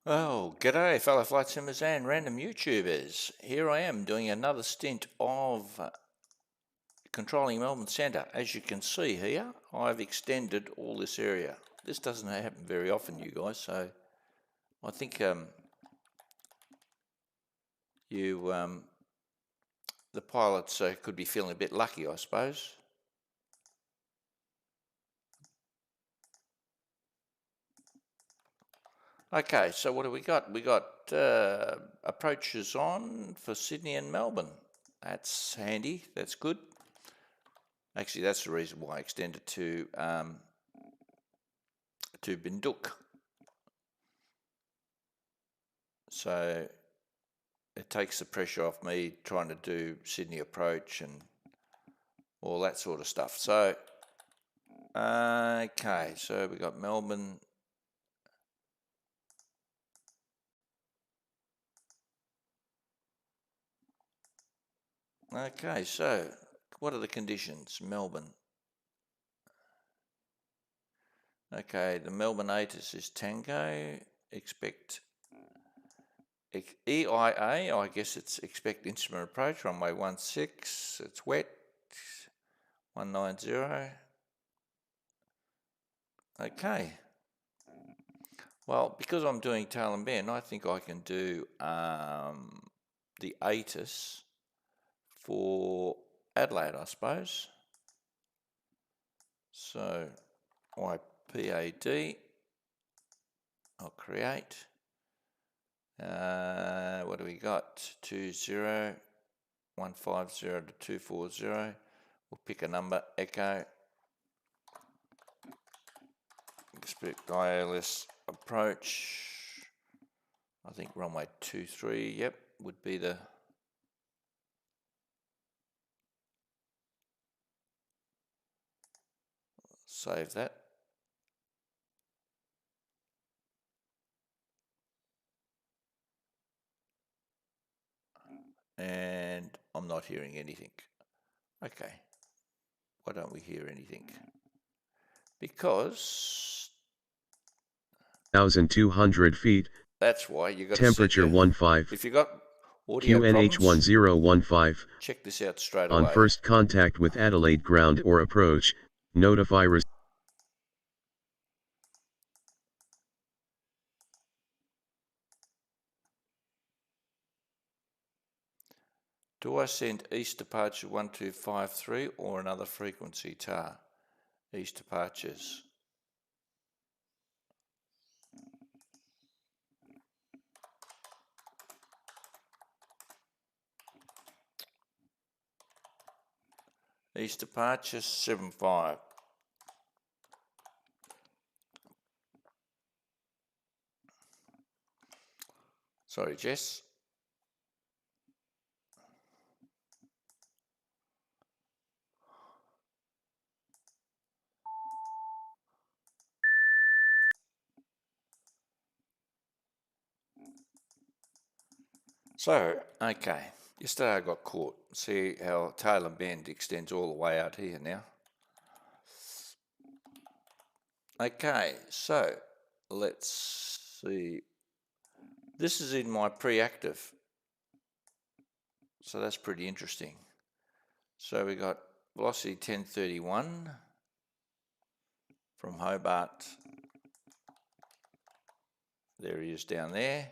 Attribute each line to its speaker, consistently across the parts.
Speaker 1: Oh, g'day, fellow flight simmers and random YouTubers. Here I am doing another stint of controlling Melbourne Centre. As you can see here, I've extended all this area. This doesn't happen very often, you guys, so I think the pilots could be feeling a bit lucky, I suppose. Okay, so what do we got? We got approaches on for Sydney and Melbourne. That's handy, that's good. Actually, that's the reason why I extended to Binduk. So it takes the pressure off me trying to do Sydney approach and all that sort of stuff. So, okay, so we got Melbourne. Okay, so what are the conditions? Melbourne. Okay, the Melbourne ATIS is Tango. Expect EIA, I guess it's expect instrument approach, runway 16. It's wet. 190. Okay. Well, because I'm doing tail and bend, I think I can do the ATIS for Adelaide, I suppose. So YPAD, I'll create. What do we got? 20150 to 240. We'll pick a number, Echo. Expect ILS approach. I think runway 23, yep, would be the save that. And I'm not hearing anything. Okay, why don't we hear anything? Because
Speaker 2: 1,200 feet.
Speaker 1: That's why you got
Speaker 2: Temperature
Speaker 1: to
Speaker 2: 15.
Speaker 1: If you got audio
Speaker 2: QNH
Speaker 1: problems,
Speaker 2: 1015.
Speaker 1: check this out straight
Speaker 2: On
Speaker 1: away.
Speaker 2: first contact with Adelaide ground or approach, notify
Speaker 1: Do I send east departure 1253 or another frequency TAR? East departures. East departure 75. Sorry, Jess. So, okay. Yesterday I got caught. See how tail and bend extends all the way out here now. Okay, so let's see. This is in my pre-active. So that's pretty interesting. So we got velocity 1031 from Hobart. There he is down there.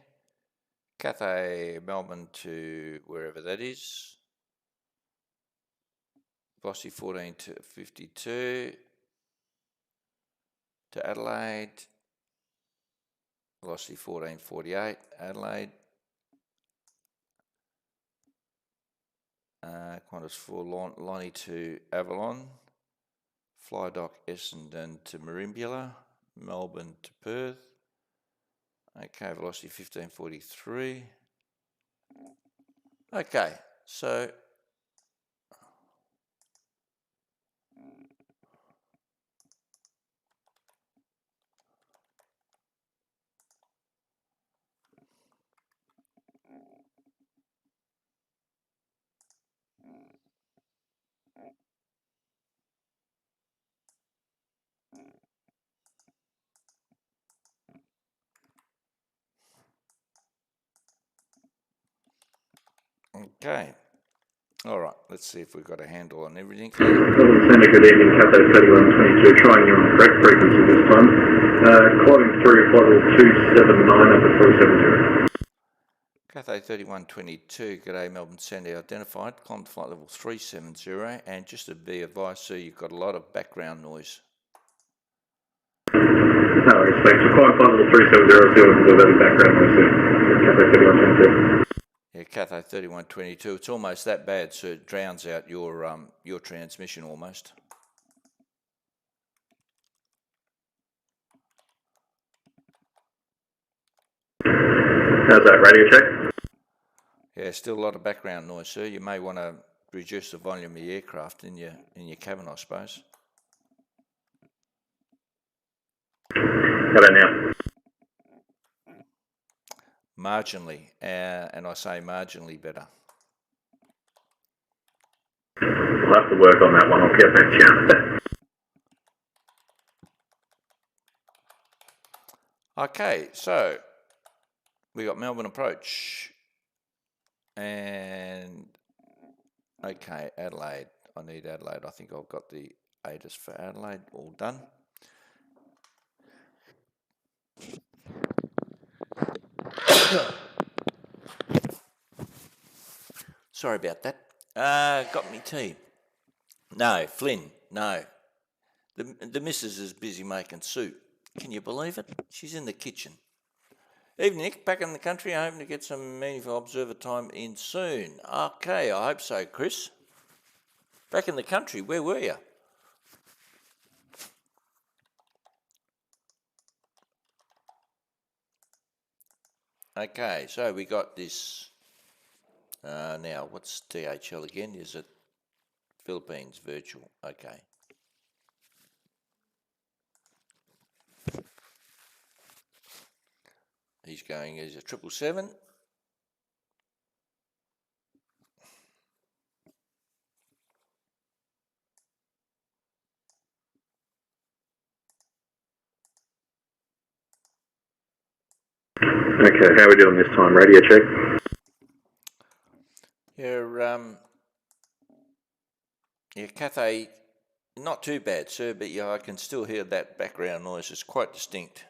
Speaker 1: Cathay, Melbourne to wherever that is. Velocity 14 to 52 to Adelaide. Velocity 1448, Adelaide. Qantas 4 Lonnie to Avalon. Flydock Essendon to Merimbula. Melbourne to Perth. Okay, velocity 1543. Okay, so Okay. All right, let's see if we've got a handle on everything.
Speaker 3: Melbourne Centre, good evening, Cathay 3122, trying you on the correct frequency this time. Climbing through flight level 279 up at 370.
Speaker 1: Cathay 3122, g'day Melbourne Centre, identified, climb to flight level 370, and just to be advised, sir, you've got a lot of background noise.
Speaker 3: No worries, thanks. We're climbing flight level 370, see what we've got in background noise there. Cathay 3122.
Speaker 1: Yeah, Cathay 3122, it's almost that bad, so it drowns out your transmission almost.
Speaker 3: How's that, radio check?
Speaker 1: Yeah, still a lot of background noise, sir. You may want to reduce the volume of the aircraft in your cabin, I suppose.
Speaker 3: How about now?
Speaker 1: Marginally, and I say marginally better.
Speaker 3: We'll have to work on that one, I'll get back to you.
Speaker 1: Okay, so we got Melbourne approach, and okay, Adelaide. I need Adelaide. I think I've got the ATIS for Adelaide all done. Sorry about that. Got me tea. No, Flynn, no. The missus is busy making soup. Can you believe it? She's in the kitchen. Evening, Nick. Back in the country. I'm hoping to get some meaningful observer time in soon. Okay, I hope so, Chris. Back in the country. Where were you? Okay, so we got this. Now, what's DHL again? Is it Philippines virtual? Okay. He's going as a 777.
Speaker 3: Okay, how are we doing this time? Radio check?
Speaker 1: Yeah, Cathay, not too bad, sir, but yeah, I can still hear that background noise. It's quite distinct.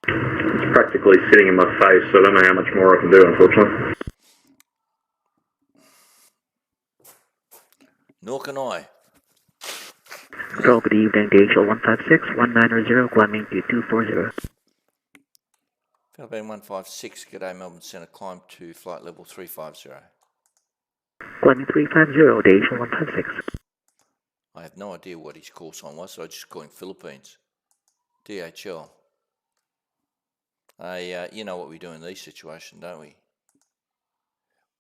Speaker 3: It's practically sitting in my face, so I don't know how much more I can do, unfortunately.
Speaker 1: Nor can I.
Speaker 4: Control, good evening, DHL 156, 190, climbing to 240.
Speaker 1: Philippine 156, g'day Melbourne Centre, climb to flight level 350.
Speaker 4: Climbing 350, DHL 156.
Speaker 1: I have no idea what his call sign was, so I just call him Philippines. DHL. You know what we do in these situations, don't we?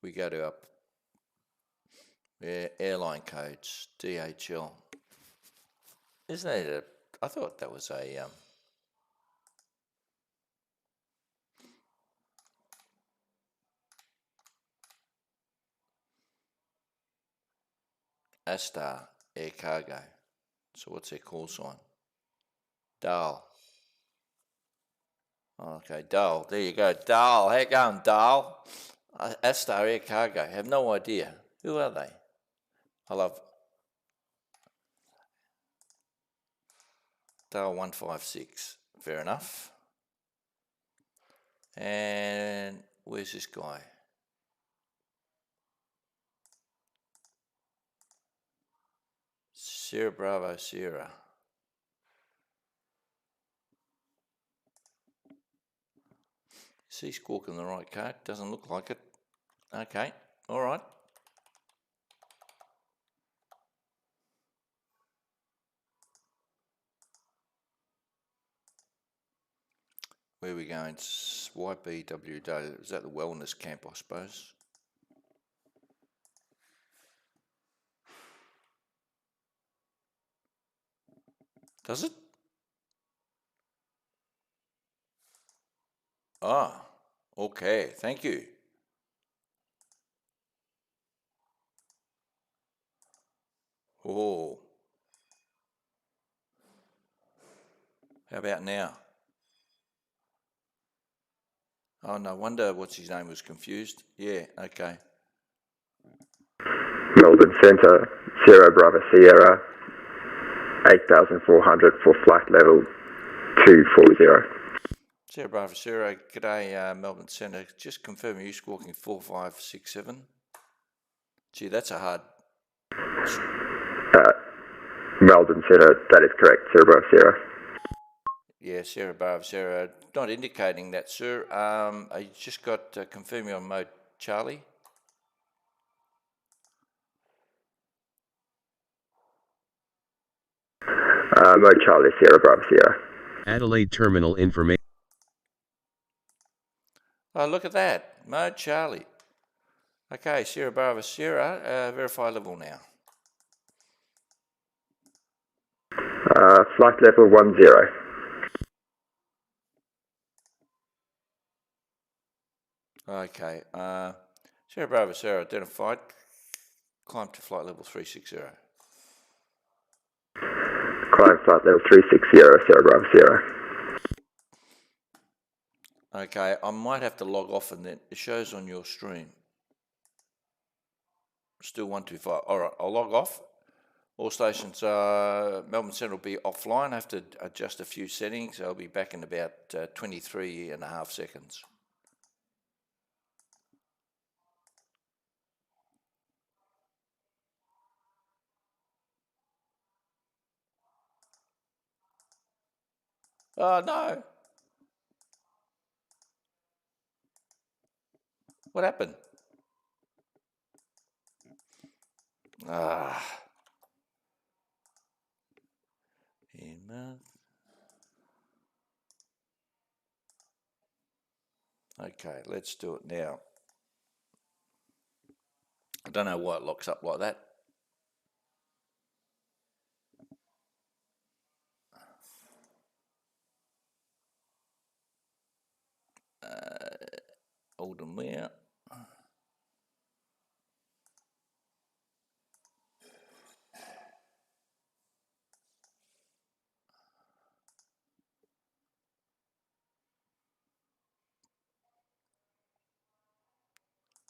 Speaker 1: We go to our airline codes, DHL. Isn't it I thought that was a Astar Air Cargo. So what's their call sign? DAL. Okay, DAL. There you go. DAL. How you going, DAL? Astar Air Cargo. Have no idea. Who are they? I love DAL 156. Fair enough. And where's this guy? Sierra Bravo Sierra. Is he squawking the right code? Doesn't look like it. Okay, all right. Where are we going? It's YBWW. Is that the wellness camp, I suppose? Does it? Ah, okay, thank you. Oh. How about now? Oh, no wonder what's his name was confused. Yeah, okay.
Speaker 5: Melbourne Centre, Sierra Bravo Sierra, 8,400 for flight level 240.
Speaker 1: Sierra Bravo Sierra, g'day Melbourne Centre. Just confirm you squawking 4567. Gee, that's a hard...
Speaker 5: Melbourne Centre, that is correct, Sierra Bravo Sierra.
Speaker 1: Yeah, Sierra Bravo Sierra, not indicating that, sir. I just got confirm you on mode Charlie.
Speaker 5: Mode Charlie, Sierra Bravo Sierra.
Speaker 2: Adelaide terminal information.
Speaker 1: Oh, look at that. Mode Charlie. Okay, Sierra Bravo Sierra, verify level now.
Speaker 5: Flight level 10.
Speaker 1: Okay, Sierra Bravo Sierra identified. Climb to flight level 360.
Speaker 5: Climb flight level 360, Sierra Bravo Sierra.
Speaker 1: Okay, I might have to log off and then it shows on your stream. Still 125. All right, I'll log off. All stations, Melbourne Centre will be offline. I have to adjust a few settings. I'll be back in about 23.5 seconds. Oh, no. What happened? Okay, let's do it now. I don't know why it locks up like that. Oldham Weir.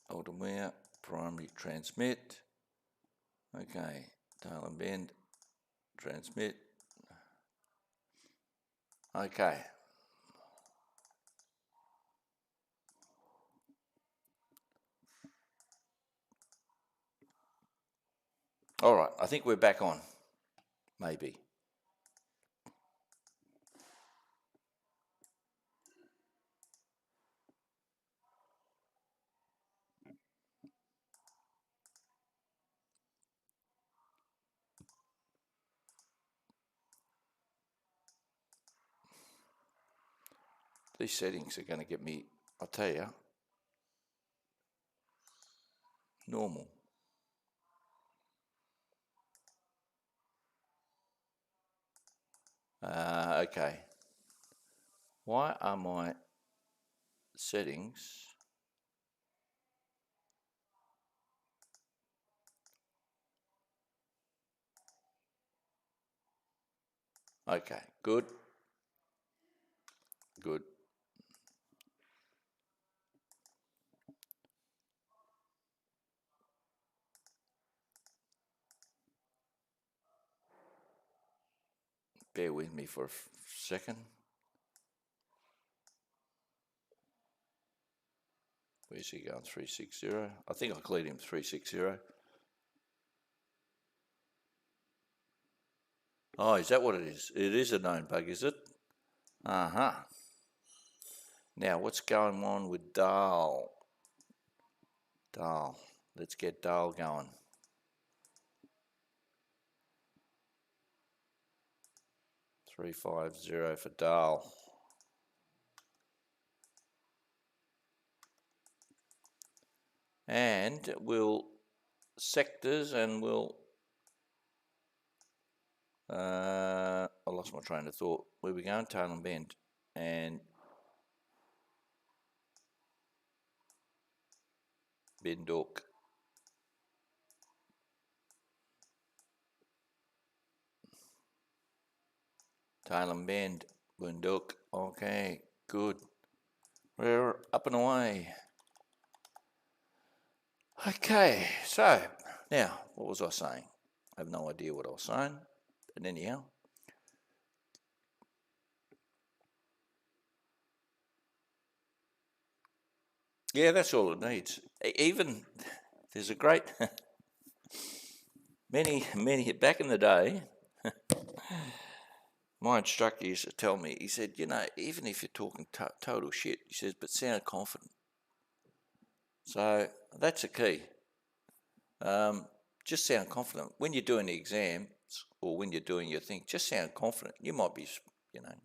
Speaker 1: Oldham Weir, primary transmit. Okay, tail and bend, transmit. Okay. All right, I think we're back on, maybe. These settings are going to get me, I'll tell you, normal. Okay. Why are my settings... Okay, good. Good. Bear with me for a second. Where's he going? 360. I think I cleared him 360. Oh, is that what it is? It is a known bug, is it? Uh-huh. Now, what's going on with Dahl? Dahl. Let's get Dahl going. $350 for Dahl. And we'll sectors and we'll... I lost my train of thought. Where we going? Tail and bend. And Bendork. Tail and bend. Bendork. Okay, good. We're up and away. Okay, so now, what was I saying? I have no idea what I was saying, but anyhow. Yeah, that's all it needs. Even, there's a great, many, back in the day, my instructor used to tell me, he said, you know, even if you're talking total shit, he says, but sound confident. So that's the key. Just sound confident. When you're doing the exams or when you're doing your thing, just sound confident. You might be, you know,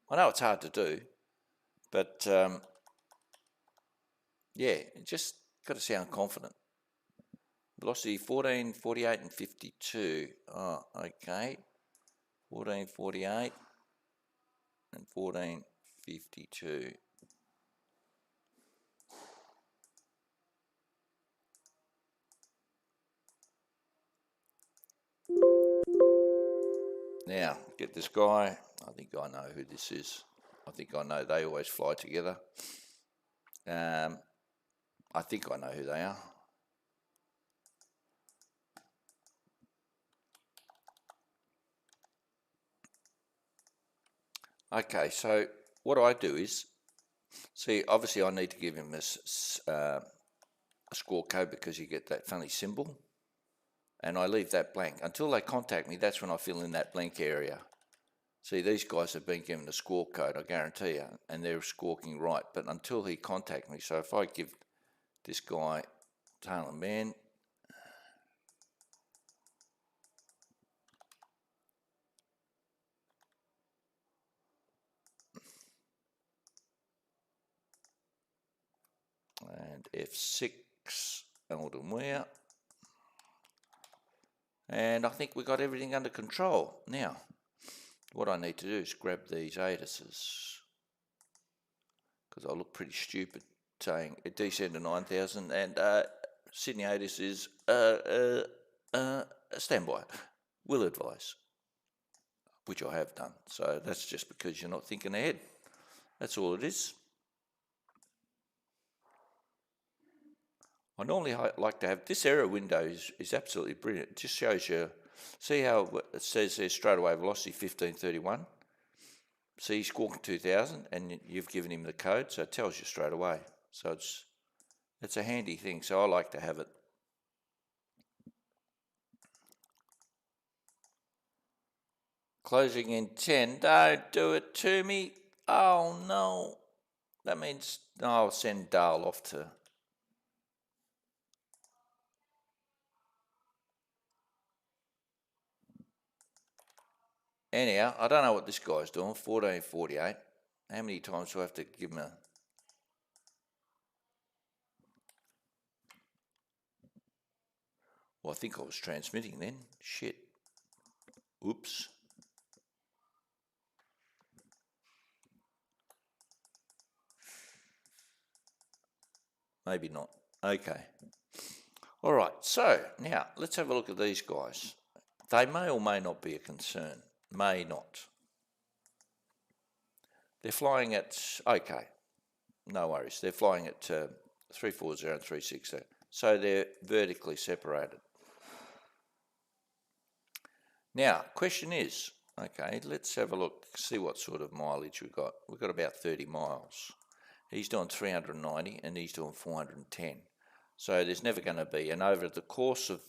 Speaker 1: I know it's hard to do, but yeah, just got to sound confident. Velocity 14, 48 and 52. Oh, okay. 1448 and 1452. Now, get this guy. I think I know who this is. I think I know they always fly together. I think I know who they are. Okay, so what I do is, see, obviously I need to give him a score code because you get that funny symbol, and I leave that blank. Until they contact me, that's when I fill in that blank area. See, these guys have been given a score code, I guarantee you, and they're squawking right, but until he contacts me, so if I give this guy Taylor Man, and F6, Eldon Ware, and I think we got everything under control. Now, what I need to do is grab these ATISes, because I look pretty stupid saying it descend to 9,000 and Sydney ATIS is standby, will advise, which I have done. So that's just because you're not thinking ahead. That's all it is. I normally like to have, this error window is absolutely brilliant. It just shows you, see how it says there straight away velocity 1531. See, he's squawking 2000 and you've given him the code, so it tells you straight away. So it's a handy thing, so I like to have it. Closing in 10, don't do it to me. Oh no, that means, no, I'll send Dale off to, anyhow, I don't know what this guy's doing, 1448. How many times do I have to give him a, well, I think I was transmitting then, shit, oops. Maybe not, okay. All right, so now let's have a look at these guys. They may or may not be a concern, may not. They're flying at, okay, no worries. They're flying at 340 and 360, so they're vertically separated. Now, question is, okay, let's have a look, see what sort of mileage we've got. We've got about 30 miles. He's doing 390 and he's doing 410. So there's never going to be, and over the course of,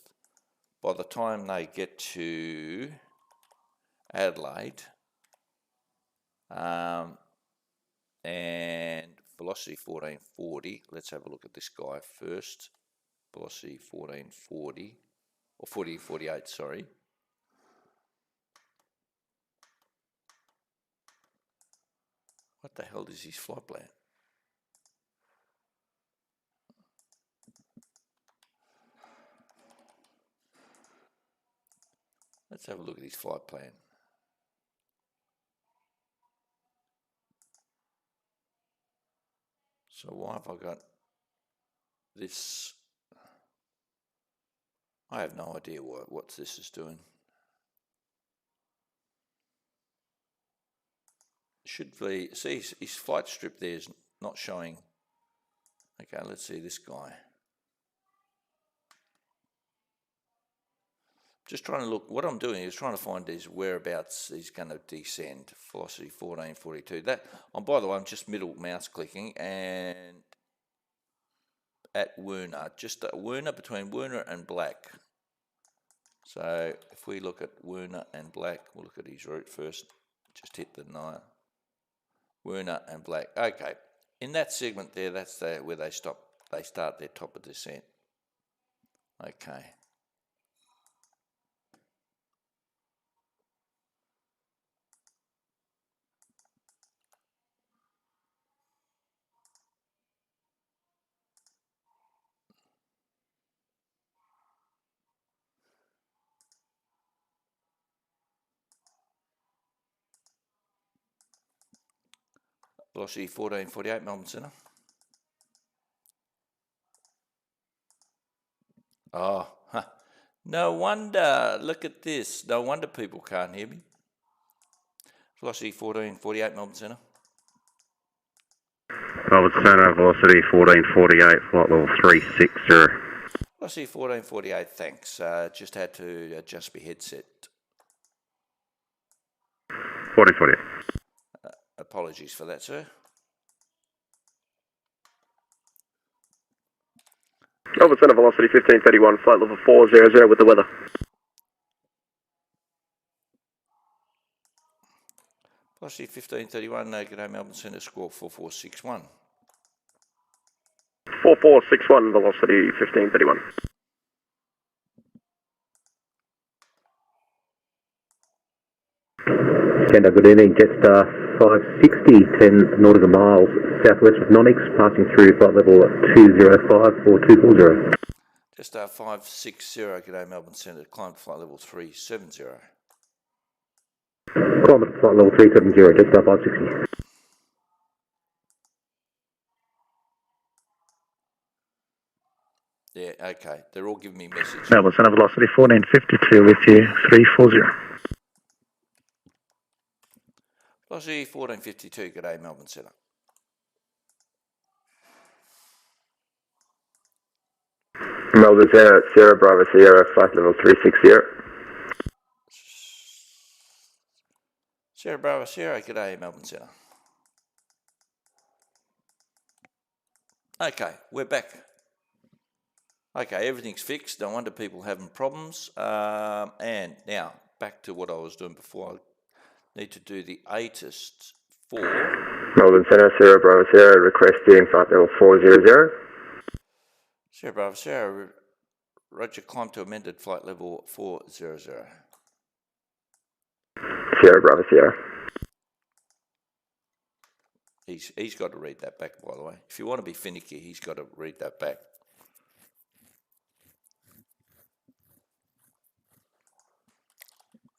Speaker 1: by the time they get to Adelaide, and velocity 1440, let's have a look at this guy first. Velocity 1440, or 1448, sorry. What the hell is his flight plan? Let's have a look at his flight plan. So why have I got this? I have no idea what this is doing. should be, see his flight strip there is not showing. Okay, let's see this guy. Just trying to look, what I'm doing is trying to find his whereabouts he's going to descend. Velocity 1442. That, by the way, I'm just middle mouse clicking and at Werner, just Werner, between Werner and Black. So if we look at Werner and Black, we'll look at his route first. Just hit the 9. Werner and Black. Okay, in that segment there, that's where they stop. They start their top of descent. Okay. Velocity 1448, Melbourne Centre. Oh, huh. No wonder. Look at this. No wonder people can't hear me. Velocity 1448, Melbourne Centre.
Speaker 5: Melbourne Centre, velocity 1448, flight level 360.
Speaker 1: Velocity 1448, thanks. Just had to adjust my headset.
Speaker 5: 1448.
Speaker 1: Apologies for that, sir.
Speaker 5: Melbourne Centre, velocity 1531, flight level 400 with the weather.
Speaker 1: Velocity 1531, good day, Melbourne Centre, squawk 4461.
Speaker 5: 4461, velocity 1531. Centre, good evening, Jetstar 560, 10 nautical miles southwest of Nonix, passing through flight level 2054240.
Speaker 1: Jetstar 560, good day, Melbourne Centre, climb to flight level 370.
Speaker 5: Climb to flight level 370, Jetstar 560.
Speaker 1: Yeah, okay, they're all giving me messages.
Speaker 6: Melbourne Centre, velocity 1452 with you, 340.
Speaker 1: Velocity 1452, good day, Melbourne Centre.
Speaker 5: Melbourne Centre, Sierra Bravo Sierra, flight level 360.
Speaker 1: Sierra Bravo Sierra, good day, Melbourne Centre. Okay, we're back. Okay, everything's fixed. No wonder people having problems. And now, back to what I was doing before. I need to do the ATIST for...
Speaker 5: Melbourne Centre, Sierra Bravo Sierra, requesting flight level 400.
Speaker 1: Sierra Bravo Sierra, roger, climb to amended flight level 400.
Speaker 5: Sierra Bravo Sierra.
Speaker 1: He's got to read that back, by the way. If you want to be finicky, he's got to read that back.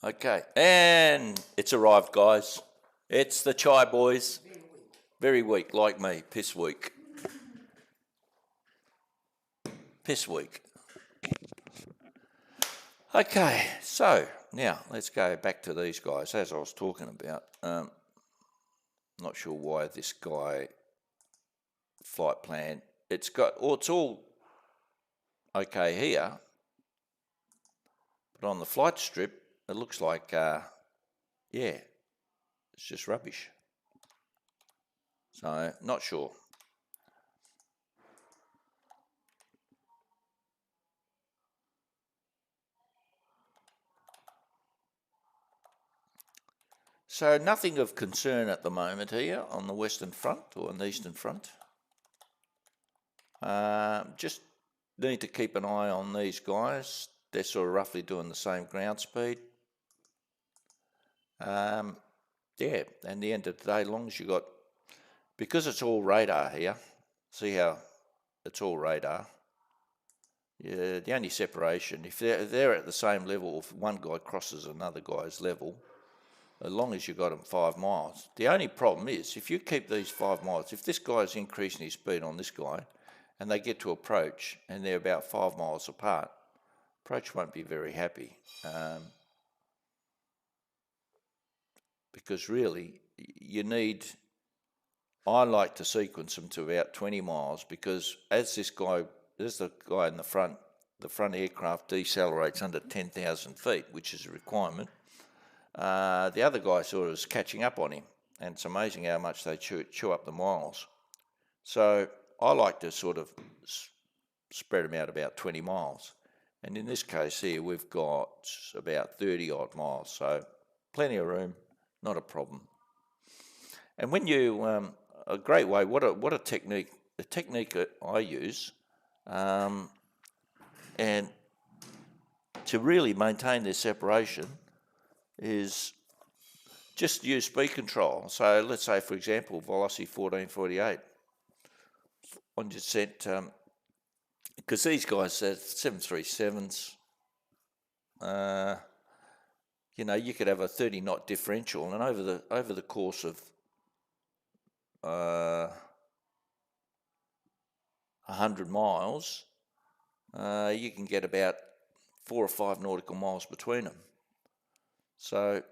Speaker 1: Okay, and it's arrived, guys. It's the Chai boys. Very weak, like me, piss weak. Piss weak. Okay, so now let's go back to these guys. As I was talking about, not sure why this guy flight plan. It's all okay here, but on the flight strip, it looks like yeah, it's just rubbish. So not sure. So nothing of concern at the moment here on the Western Front or on the Eastern Front. Just need to keep an eye on these guys. They're sort of roughly doing the same ground speed. Yeah, and the end of the day, as long as you got, because it's all radar here, see how it's all radar. Yeah, the only separation, if they're at the same level, if one guy crosses another guy's level, as long as you got them 5 miles. The only problem is, if you keep these 5 miles, if this guy's increasing his speed on this guy, and they get to approach, and they're about 5 miles apart, approach won't be very happy. Because really, I like to sequence them to about 20 miles because as the guy in the front aircraft decelerates under 10,000 feet, which is a requirement, the other guy sort of is catching up on him, and it's amazing how much they chew up the miles. So I like to sort of spread them out about 20 miles. And in this case here, we've got about 30 odd miles, so plenty of room, not a problem. And when you, a great way, what a technique, the technique that I use, and to really maintain this separation is just use speed control. So let's say, for example, velocity 1448 on descent, because these guys are 737s, you could have a 30 knot differential, and over the course of 100 miles, you can get about 4 or 5 nautical miles between them. So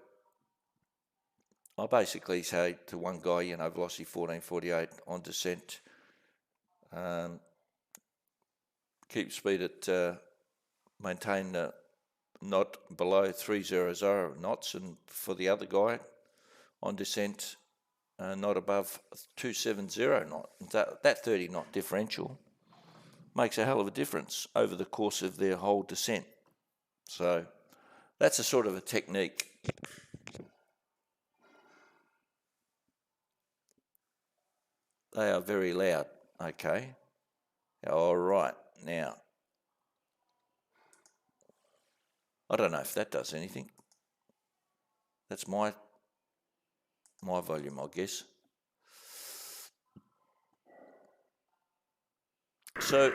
Speaker 1: I basically say to one guy, velocity 1448 on descent, keep speed at, maintain not below 300 knots, and for the other guy on descent, not above 270 knot. That 30 knot differential makes a hell of a difference over the course of their whole descent. So that's a sort of a technique. They are very loud. Okay. All right. Now, I don't know if that does anything. That's my volume, I guess. So,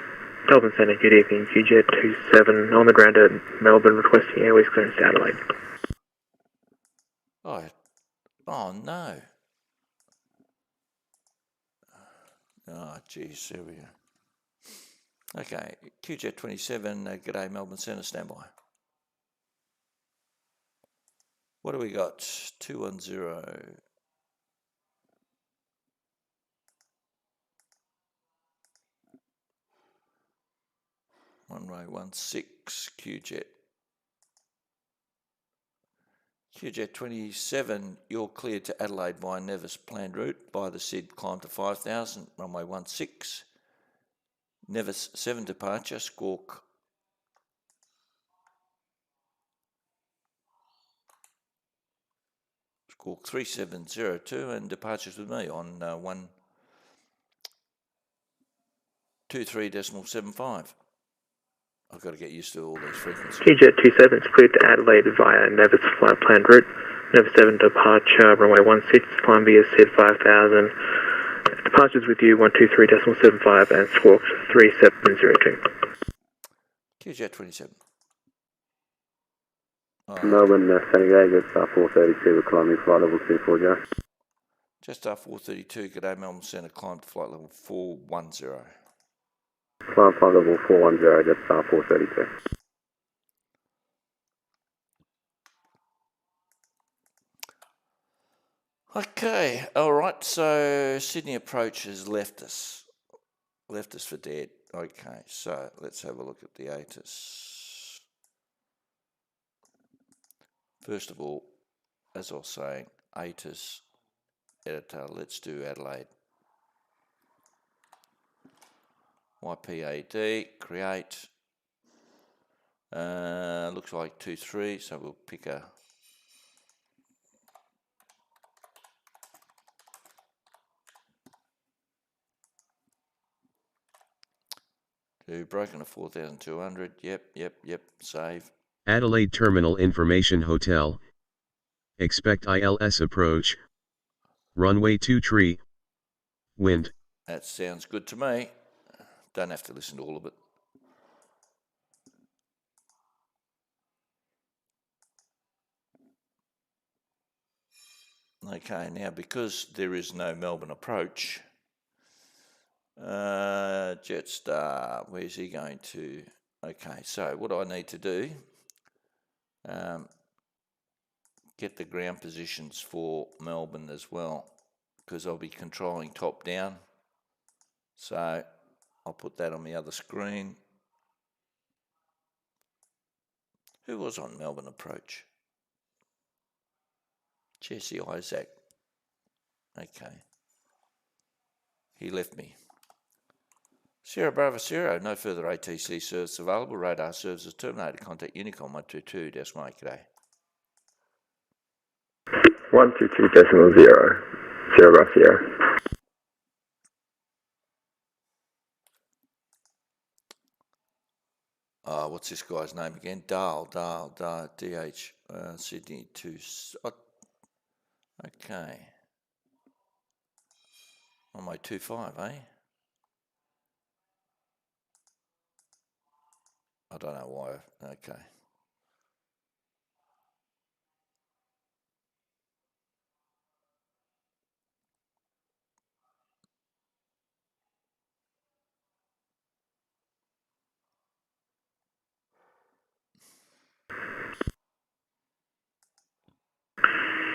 Speaker 6: Melbourne Centre, good evening. QJet 27 on the ground at Melbourne, requesting airways clearance to Adelaide.
Speaker 1: Oh no. Oh, geez, there we go. Okay, QJet 27, g'day Melbourne Centre, standby. What do we got? 210. Runway 16, QJet. QJet 27, you're cleared to Adelaide via Nevis planned route by the SID, climb to 5,000, runway 16. Nevis 7 departure, squawk Squawk 3702, and departures with me on 123.75. I've got to get used to all these frequencies.
Speaker 6: QJet 27 is cleared to Adelaide via Nevis flight planned route. Nevis 7 departure, runway 16, climb via SID 5000. Departures with you 123.75 and squawk 3702.
Speaker 1: QJet 27.
Speaker 5: Melbourne, San Diego, star 432, we're climbing flight level 240.
Speaker 1: Just star 432, g'day Melbourne Centre, climb to flight level 410.
Speaker 5: Climb flight level 410, just star 432.
Speaker 1: Okay, all right, so Sydney approach has left us for dead. Okay, so let's have a look at the ATIS. First of all, as I was saying, ATIS editor, let's do Adelaide. YPAD, create. Looks like 23, so we'll pick a broken to 4,200. Yep. Save.
Speaker 2: Adelaide Terminal Information Hotel. Expect ILS approach. Runway 23. Wind.
Speaker 1: That sounds good to me. Don't have to listen to all of it. Okay, now because there is no Melbourne approach, Jetstar, where's he going to? Okay, so what I need to do, get the ground positions for Melbourne as well, because I'll be controlling top down. So I'll put that on the other screen. Who was on Melbourne approach? Jesse Isaac. Okay. He left me. Sierra Bravo Sierra, no further ATC service available. Radar services terminated. Contact Unicom 122, Desmond, g'day.
Speaker 7: 122.0. Sierra Bravo Sierra.
Speaker 1: What's this guy's name again? Dahl, DH, Sydney 2. Okay. On my 25, eh? I don't know why. Okay.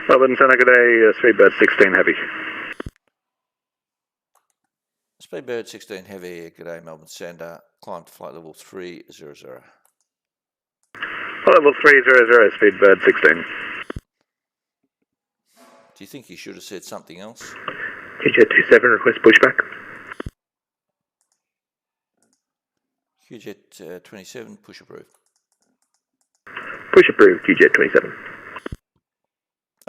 Speaker 7: Melbourne Centre, good day, Speedbird 16 Heavy.
Speaker 1: Speedbird 16 Heavy, g'day Melbourne Centre, climb to flight level 300.
Speaker 7: Flight level 300, Speedbird 16.
Speaker 1: Do you think you should have said something else?
Speaker 6: QJ 27, request pushback.
Speaker 1: QJet 27, push approved.
Speaker 6: Push approved, QJ 27.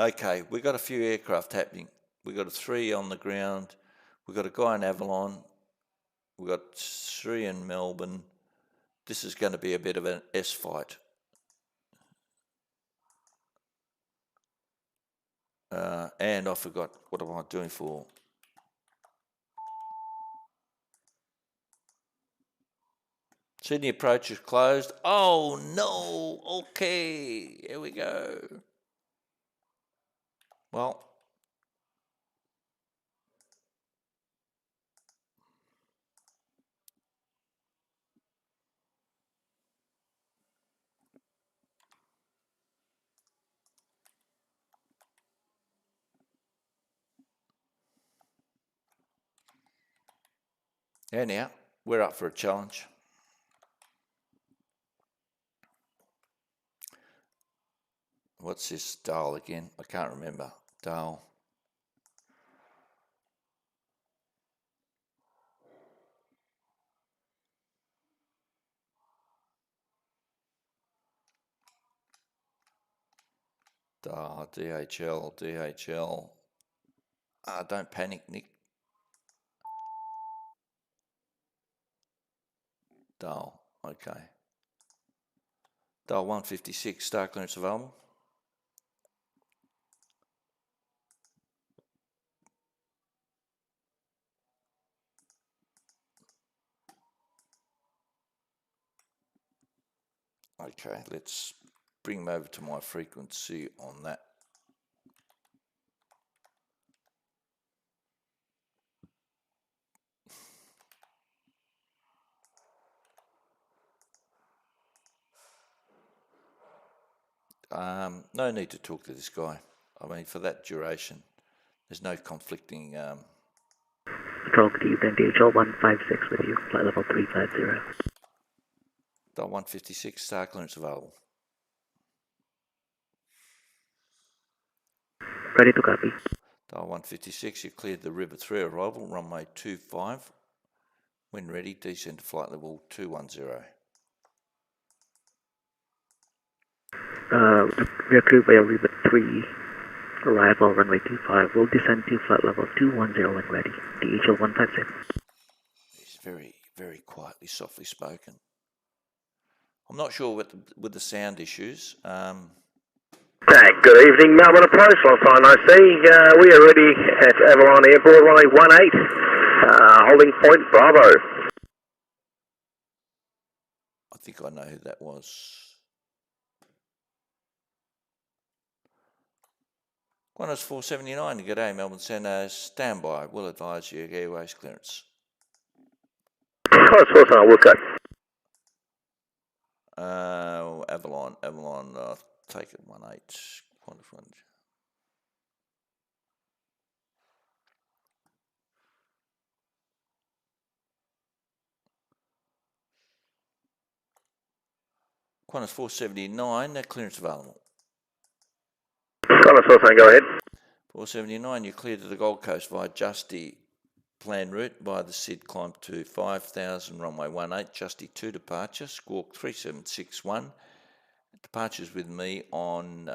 Speaker 1: Okay, we've got a few aircraft happening. We've got a 3 on the ground. We've got a guy in Avalon. We've got 3 in Melbourne. This is going to be a bit of an S fight. And I forgot, what am I doing for? Sydney approach is closed. Oh no, okay, here we go. Well, anyhow, we're up for a challenge. What's this Dahl again? I can't remember. Dahl. Dahl, DHL. Don't panic, Nick. Dahl, okay. Dahl 156, star clearance available. Okay, let's bring them over to my frequency on that. No need to talk to this guy. I mean, for that duration, there's no conflicting.
Speaker 4: Control, good evening, DHL 156 with you, flight level 350.
Speaker 1: Dahl 156, star clearance available.
Speaker 4: Ready to copy.
Speaker 1: Dahl 156, you cleared the River 3 arrival, runway 25. When ready, descend to flight level 210.
Speaker 4: We are cleared by a River 3 arrival, runway 25. We'll descend to flight level 210 when ready. DHL 156.
Speaker 1: He's very, very quietly, softly spoken. I'm not sure with the sound issues.
Speaker 7: Good evening, Melbourne approach, long time no see. We are ready at Avalon Airport, runway 18, holding point Bravo.
Speaker 1: I think I know who that was. Qantas 479, g'day Melbourne Centre, standby, will advise you airways clearance.
Speaker 7: Qantas 479, Wilco.
Speaker 1: Avalon, take it 18, Qantas 1. Qantas 479, clearance available.
Speaker 7: Qantas 479, go ahead.
Speaker 1: 479, you cleared to the Gold Coast via Justy planned route by the SID climb to 5,000, runway 18, Justy 2 departure, Squawk 3761. Departures with me on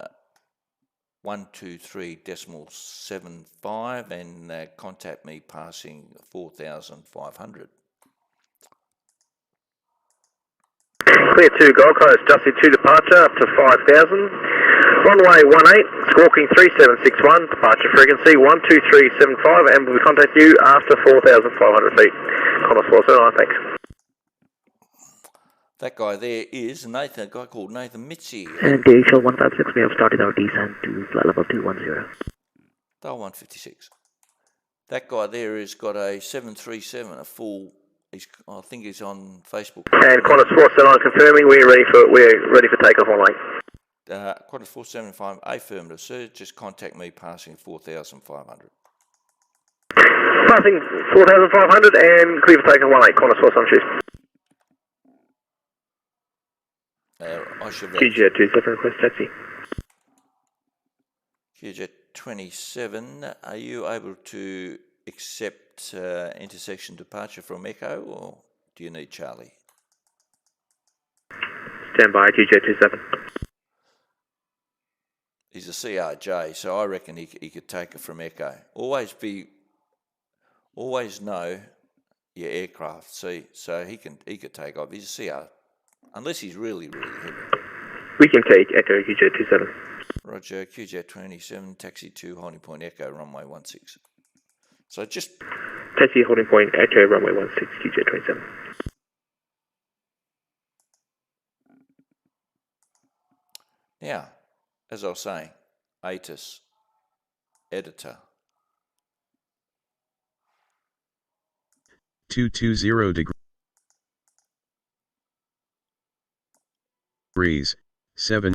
Speaker 1: 123.75 and contact me passing 4,500.
Speaker 7: Clear to Gold Coast, Justy 2 departure up to 5,000. Runway 18, squawking 3761, departure frequency 12375, and we'll contact you after 4,500 feet. Qantas 479, thanks.
Speaker 1: That guy there is Nathan, a guy called Nathan Mitzi.
Speaker 4: And DHL 156, we have started our descent to flight level 210.
Speaker 1: Dial 156. That guy there has got a 737, a full. I think he's on Facebook.
Speaker 7: And Qantas 479 confirming we're ready for takeoff on lane.
Speaker 1: Qantas 475 affirmative, sir. Just contact me passing 4,500.
Speaker 7: Passing 4,500 and clear for takeoff on lane. Qantas 479.
Speaker 1: I should
Speaker 6: QJet 27 request taxi.
Speaker 1: QJet 27, are you able to accept intersection departure from Echo, or do you need Charlie?
Speaker 6: Stand by QJet 27.
Speaker 1: He's a CRJ, so I reckon he could take it from Echo. Always know your aircraft, see, so he could take off. He's a CR, unless he's really, really heavy.
Speaker 6: We can take Echo QJet 27.
Speaker 1: Roger, QJet 27, taxi to holding point Echo, runway 16. So just...
Speaker 6: Taxi holding point Echo, runway 16, QJet 27.
Speaker 1: Now, as I was saying, ATIS, editor.
Speaker 2: 220 degrees, 7.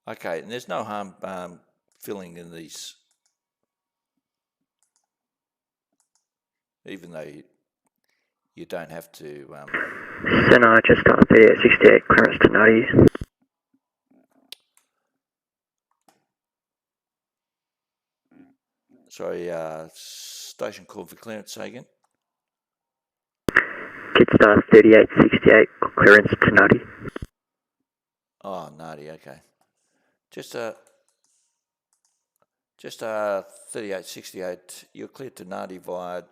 Speaker 1: Okay, and there's no harm filling in these, even though you don't have to.
Speaker 4: Senna, just 3868, clearance to Nutty.
Speaker 1: Sorry, station call for clearance, say again.
Speaker 4: Kitstar 3868, clearance to Nutty.
Speaker 1: Oh, Nardi, okay. Just 3868, you're cleared to Nardi via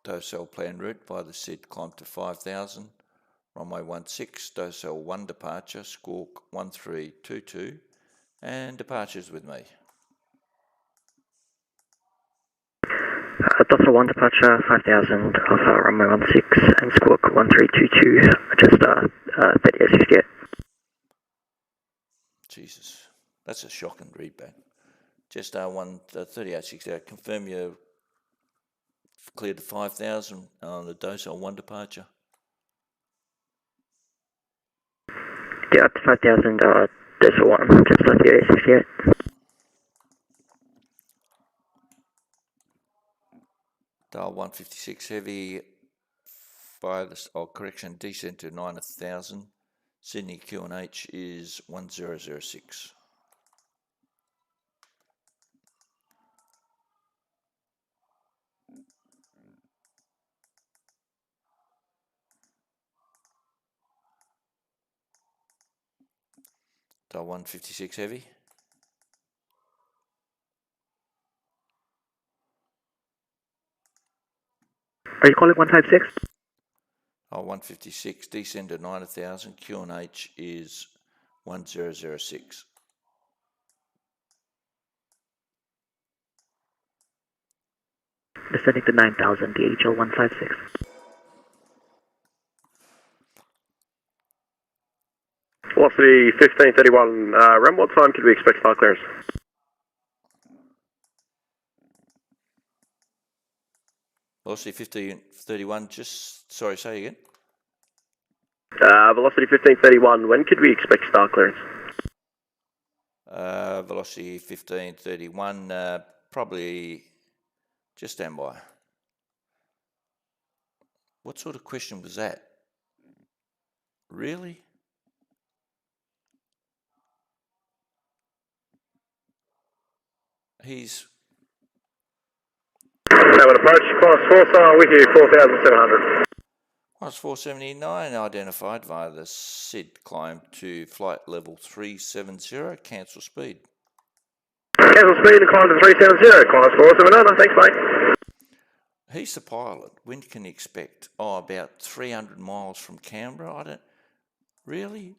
Speaker 1: Docel plan route by the SID climb to 5,000, runway 16, Docel 1 departure, Squawk 1322, and departures with me.
Speaker 4: Docel 1 departure, 5,000 off runway 16 and Squawk 1322, just 3868.
Speaker 1: Jesus, that's a shocking readback. Just 3868, confirm you're cleared to 5,000 on the Docel 1 departure.
Speaker 4: Yeah, 5,000, Docel 1, just 3868.
Speaker 1: Dial 156 heavy, via the, correction, descent to 9,000. Sydney QNH is 1006. Dial 156 heavy.
Speaker 4: Are you calling 156?
Speaker 1: 156, descend to 9,000, QNH is 1006.
Speaker 4: Descending to 9,000, DHL 156.
Speaker 7: Well, velocity 1531, Rem, what time could we expect start clearance?
Speaker 1: Velocity 1531, just, sorry, say again.
Speaker 7: Velocity 1531, when could we expect start clearance?
Speaker 1: Velocity 1531, probably just stand by. What sort of question was that? Really? He's...
Speaker 7: Have an approach, class 4 star with you, 4,700.
Speaker 1: Class 479 identified via the SID climb to flight level 370, cancel speed.
Speaker 7: Cancel speed and climb to 370, class 479, thanks mate.
Speaker 1: He's the pilot. When can he expect? Oh, about 300 miles from Canberra? I don't... Really?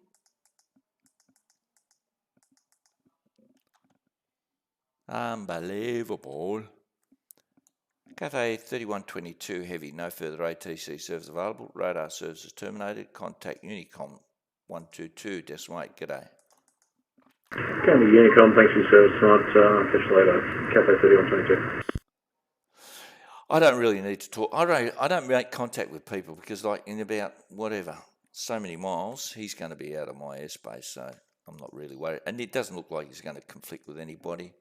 Speaker 1: Unbelievable. Cathay 3122 Heavy, no further ATC service available. Radar services terminated. Contact Unicom 122.8. G'day.
Speaker 3: Come to Unicom, thanks for your service tonight. Catch you later. Cafe 3122.
Speaker 1: I don't really need to talk. I don't make contact with people because, like, in about whatever, so many miles, he's going to be out of my airspace, so I'm not really worried. And it doesn't look like he's going to conflict with anybody.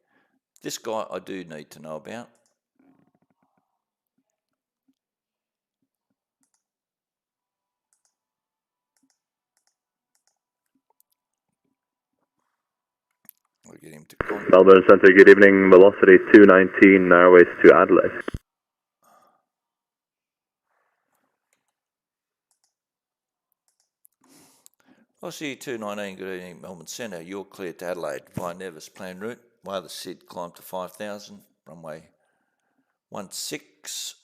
Speaker 1: This guy I do need to know about. I'll get him to contact.
Speaker 8: Melbourne Centre, good evening. Velocity 219, narroways to Adelaide.
Speaker 1: Velocity 219, good evening, Melbourne Centre. You're clear to Adelaide via Nevis plan route. Via the SID, climb to 5,000, runway 16,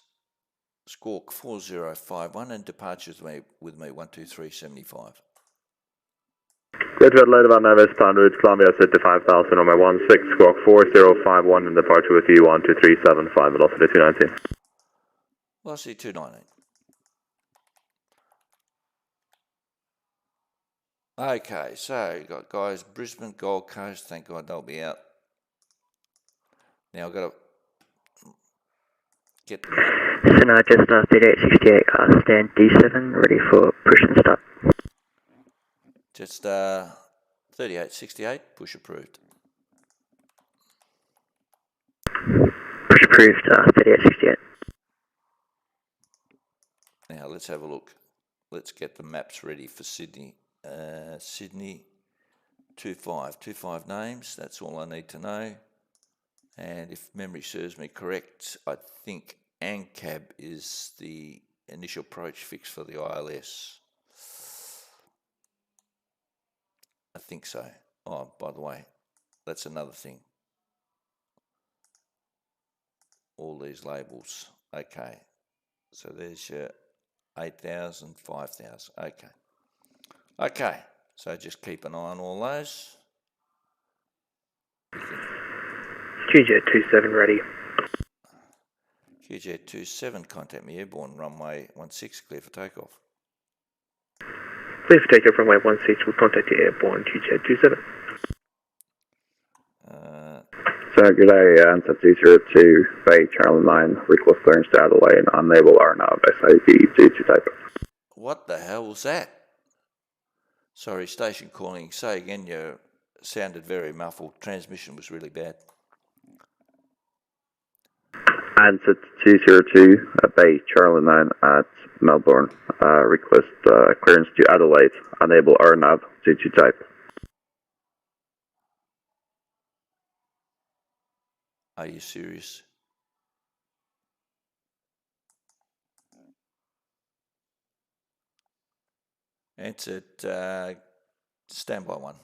Speaker 1: squawk 4051, and departures with me 12375.
Speaker 8: Clear to Adelaide via Nevis plan route, Columbia SID to 5,000, runway 16, squawk 4051, and departure with you 12375, velocity 219.
Speaker 1: Velocity 219. Okay, so you've got guys, Brisbane, Gold Coast, thank God they'll be out. Now I've got to get them.
Speaker 4: Sonar Jetstar 3868, stand D7, ready for push and start.
Speaker 1: Jetstar 3868, push approved.
Speaker 4: Push approved, 3868.
Speaker 1: Now let's have a look. Let's get the maps ready for Sydney. Sydney 25 names, that's all I need to know. And if memory serves me correct, I think ANCAB is the initial approach fix for the ILS. I think so. Oh, by the way, that's another thing. All these labels. Okay. So there's your 8,000, 5,000. Okay. Okay. So just keep an eye on all those.
Speaker 6: QJet 27 ready.
Speaker 1: QJet 27, contact me airborne, runway 16, clear for takeoff.
Speaker 6: Clear for takeoff, runway 16, we'll contact you airborne, QJet 27.
Speaker 8: So good day, answer 202, Bay Charlie 9, request clearance to Adelaide, unable RNAV, SID, due to takeoff.
Speaker 1: What the hell was that? Sorry, station calling. Say again, you sounded very muffled. Transmission was really bad.
Speaker 8: Answer 202, Bay Charlie 9 at Melbourne, request clearance to Adelaide, unable RNAV, due to type.
Speaker 1: Are you serious? Answered standby 1.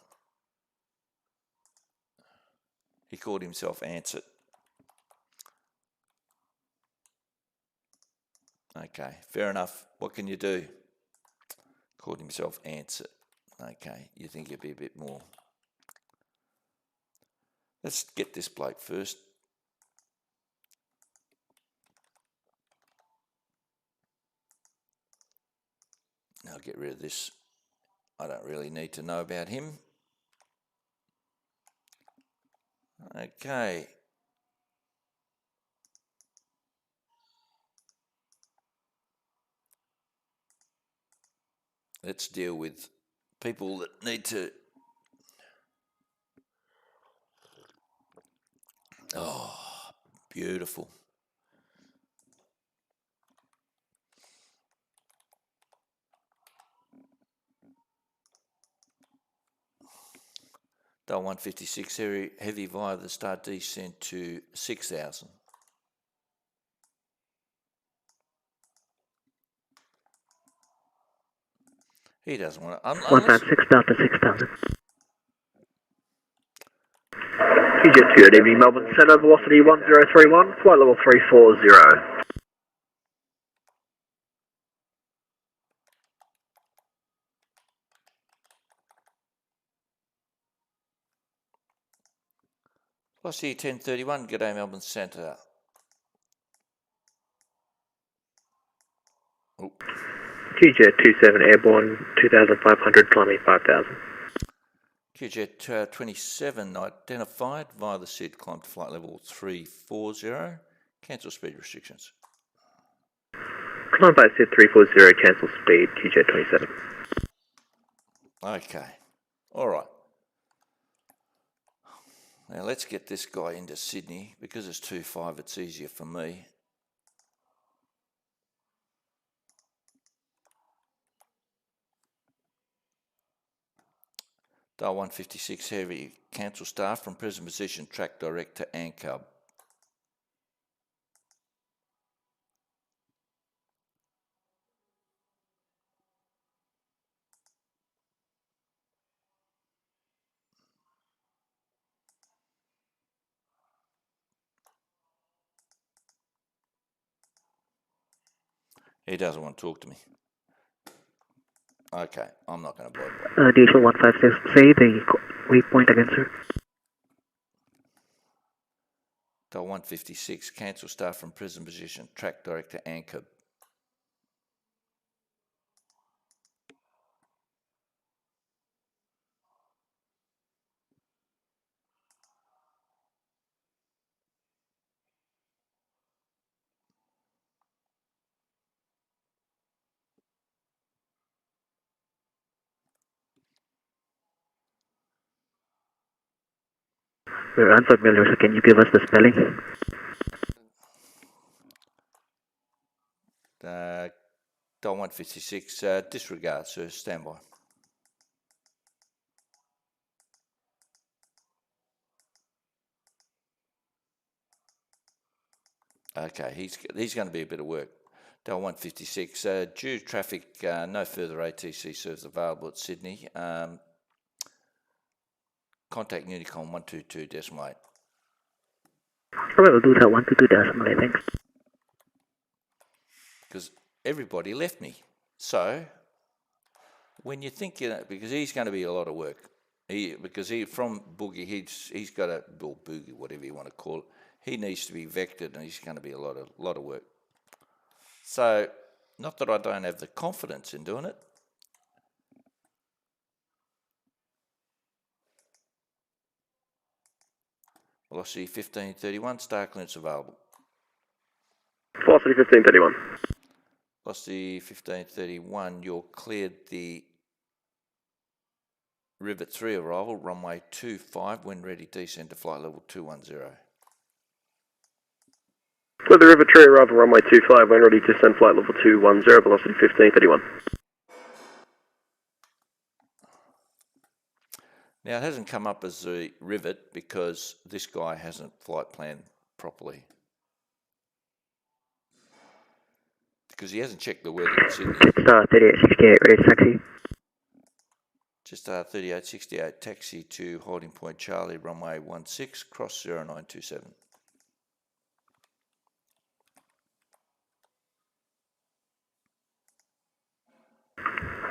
Speaker 1: He called himself Ansett. Okay, fair enough. What can you do? Called himself Ansett. Okay, you think you'd be a bit more. Let's get this bloke first. I'll get rid of this. I don't really need to know about him. Okay. Let's deal with people that need to... Oh, beautiful. Dial 156 heavy via the start descent to 6,000. He doesn't want to...
Speaker 4: 156 Delta 6000.
Speaker 6: QJ2, good evening, Melbourne Centre, velocity 1031, flight level 340.
Speaker 1: Velocity 1031, g'day Melbourne Centre. Oh.
Speaker 6: QJ27 airborne, 2500, climbing 5000.
Speaker 1: QJet 27 identified via the SID, climb to flight level 340, cancel speed restrictions.
Speaker 6: Climb by SID 340, cancel speed, QJ27.
Speaker 1: Okay, all right. Now let's get this guy into Sydney. Because it's 2.5, it's easier for me. Dial 156 heavy, cancel staff from present position, track direct to ANCUB. He doesn't want to talk to me. Okay, I'm not going to bother.
Speaker 4: DHL 156, say the waypoint again, sir.
Speaker 1: Dial 156, cancel staff from present position, track direct to ANCUB.
Speaker 4: We're unfamiliar, so can you give us the spelling?
Speaker 1: Dial 156, disregard, sir, standby. Okay, he's going to be a bit of work. Dial 156, due to traffic, no further ATC serves available at Sydney. Contact Unicom 122.8.
Speaker 4: Alright, we'll do that 122.8, thanks.
Speaker 1: Because everybody left me. So, when you think, because he's going to be a lot of work. Because from Boogie, he's got a, or Boogie, whatever you want to call it, he needs to be vectored, and he's going to be a lot of work. So, not that I don't have the confidence in doing it. Velocity 1531, star clearance available.
Speaker 6: Velocity 1531.
Speaker 1: Velocity 1531, you're cleared the Rivet 3 arrival, runway 25, when ready, descend to flight level 210.
Speaker 6: For the River Tree arrival, runway 25, when ready to send flight level 210, velocity 1531.
Speaker 1: Now, it hasn't come up as a Rivet because this guy hasn't flight planned properly. Because he hasn't checked the weather in Sydney.
Speaker 4: Star 3868, ready taxi.
Speaker 1: Just 3868, taxi to holding point Charlie, runway 16, cross 0927.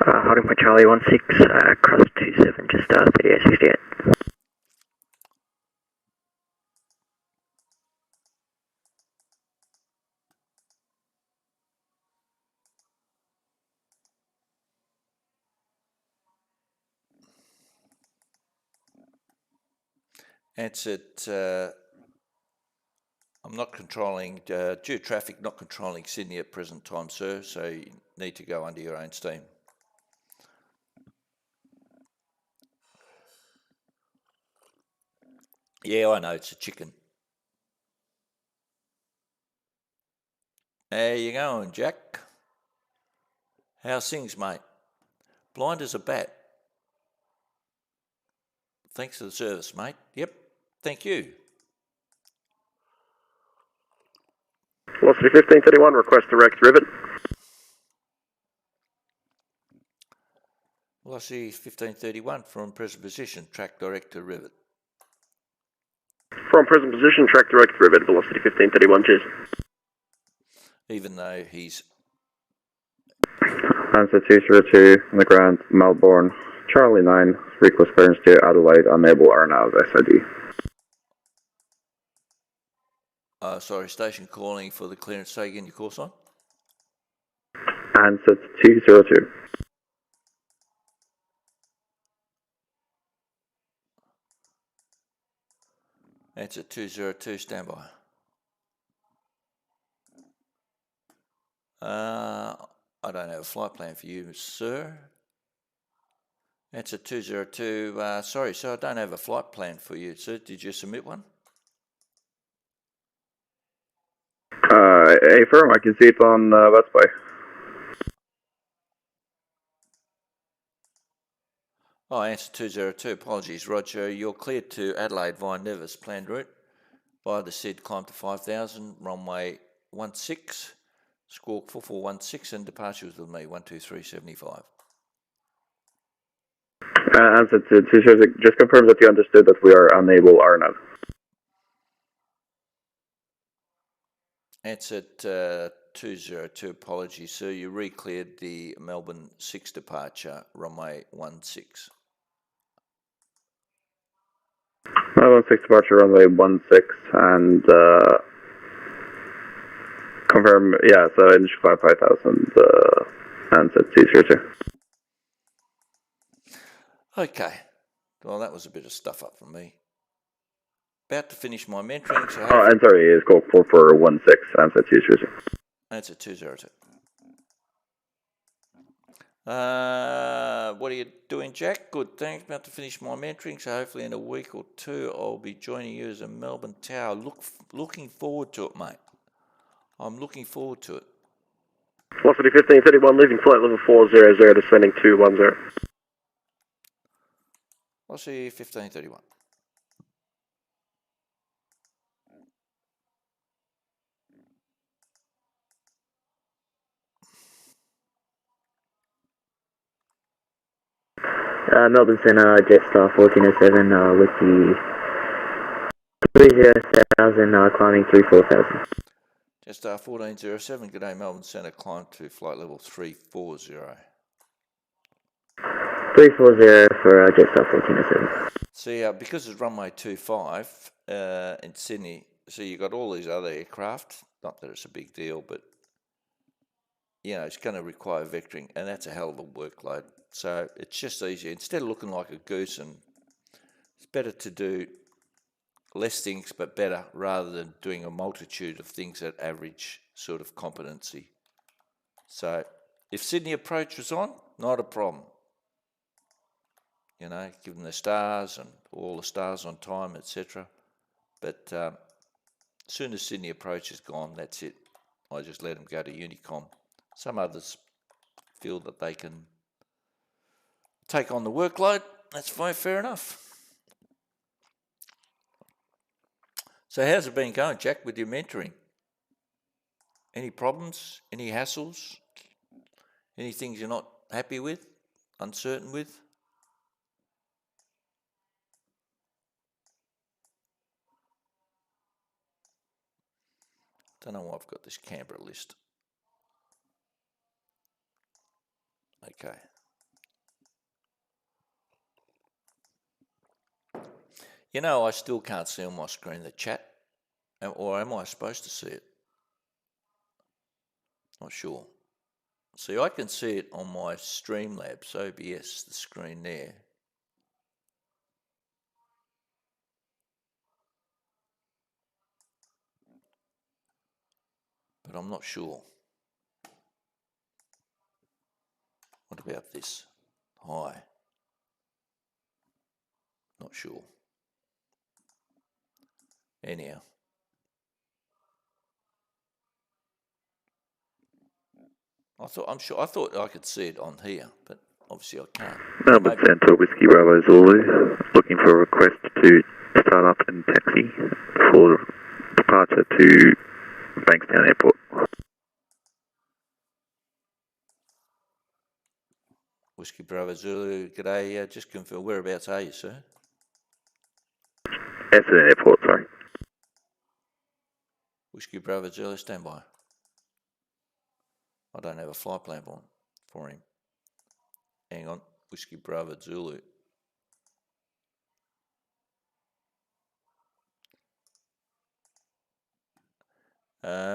Speaker 4: Holding point Charlie 16, cross 27, just 3868.
Speaker 1: Ansett, I'm not controlling, due to traffic, not controlling Sydney at present time, sir, so you need to go under your own steam. Yeah, I know, it's a chicken. How you going, Jack? How's things, mate? Blind as a bat. Thanks for the service, mate. Yep, thank you.
Speaker 7: Velocity 1531, request direct rivet.
Speaker 1: Velocity 1531 from present position, track direct to rivet.
Speaker 7: From present position, track direct rivet, velocity 1531, cheers.
Speaker 1: Even though he's...
Speaker 8: Ansett 202 on the ground, Melbourne, Charlie 9, request clearance to Adelaide, enable RNAV SID.
Speaker 1: Sorry, station calling for the clearance. Say again your call sign.
Speaker 8: Ansett 202.
Speaker 1: Ansett 202, standby. I don't have a flight plan for you, sir. Ansett 202, sorry, sir, I don't have a flight plan for you, sir. Did you submit one?
Speaker 8: Hey, firm, I can see it on Westby.
Speaker 1: Oh, Ansett 202, apologies, Roger. You're cleared to Adelaide via Nevis, planned route. Via the SID, climb to 5000, runway 16, squawk 4416, and departures with me, 12375.
Speaker 8: Ansett 202, just confirm that you understood that we are unable RNAV.
Speaker 1: Ansett 202, apologies, sir. You re-cleared the Melbourne 6 departure, runway 16.
Speaker 8: Melbourne 6 departure, runway 16, and confirm, yeah, so initial climb 5000, Ansett 202.
Speaker 1: Okay. Well, that was a bit of stuff up for me. About to finish my mentoring, so...
Speaker 8: Oh, and sorry, it's called 4416, Ansett 202.
Speaker 1: Ansett 202. What are you doing, Jack? Good, thanks. About to finish my mentoring, so hopefully in a week or two I'll be joining you as a Melbourne Tower. Looking forward to it, mate. I'm looking forward to it.
Speaker 7: Velocity 1531, leaving flight level 400, descending 210.
Speaker 1: I'll see you 1531.
Speaker 4: Melbourne Centre, Jetstar 1407, with the 30,000, climbing 34,000.
Speaker 1: Jetstar 1407, good day, Melbourne Centre, climb to flight level 340.
Speaker 4: 340 for Jetstar 1407.
Speaker 1: See, because it's runway 25 in Sydney, so you've got all these other aircraft, not that it's a big deal, but, you know, it's going to require vectoring, and that's a hell of a workload. So it's just easier. Instead of looking like a goose, and it's better to do less things but better rather than doing a multitude of things at average sort of competency. So if Sydney approach was on, not a problem. You know, give them the stars and all the stars on time, etc. But as soon as Sydney approach is gone, that's it. I just let them go to Unicom. Some others feel that they can take on the workload. That's fine, fair enough. So how's it been going, Jack, with your mentoring? Any problems? Any hassles? Any things you're not happy with? Uncertain with? Don't know why I've got this Canberra list. Okay. You know, I still can't see on my screen the chat, or am I supposed to see it? Not sure. See, I can see it on my Streamlabs OBS, the screen there. but I'm not sure. What about this? High. Not sure. Anyhow. I thought I could see it on here, but obviously I can't.
Speaker 8: Melbourne Centre, Whiskey Bravo Zulu, looking for a request to start up in taxi for departure to Bankstown Airport.
Speaker 1: Whiskey Bravo Zulu, g'day. Just confirm, whereabouts are you, sir?
Speaker 8: Essendon Airport, sorry.
Speaker 1: Whiskey Bravo Zulu, stand by. I don't have a flight plan for him. Hang on, Whiskey Bravo Zulu.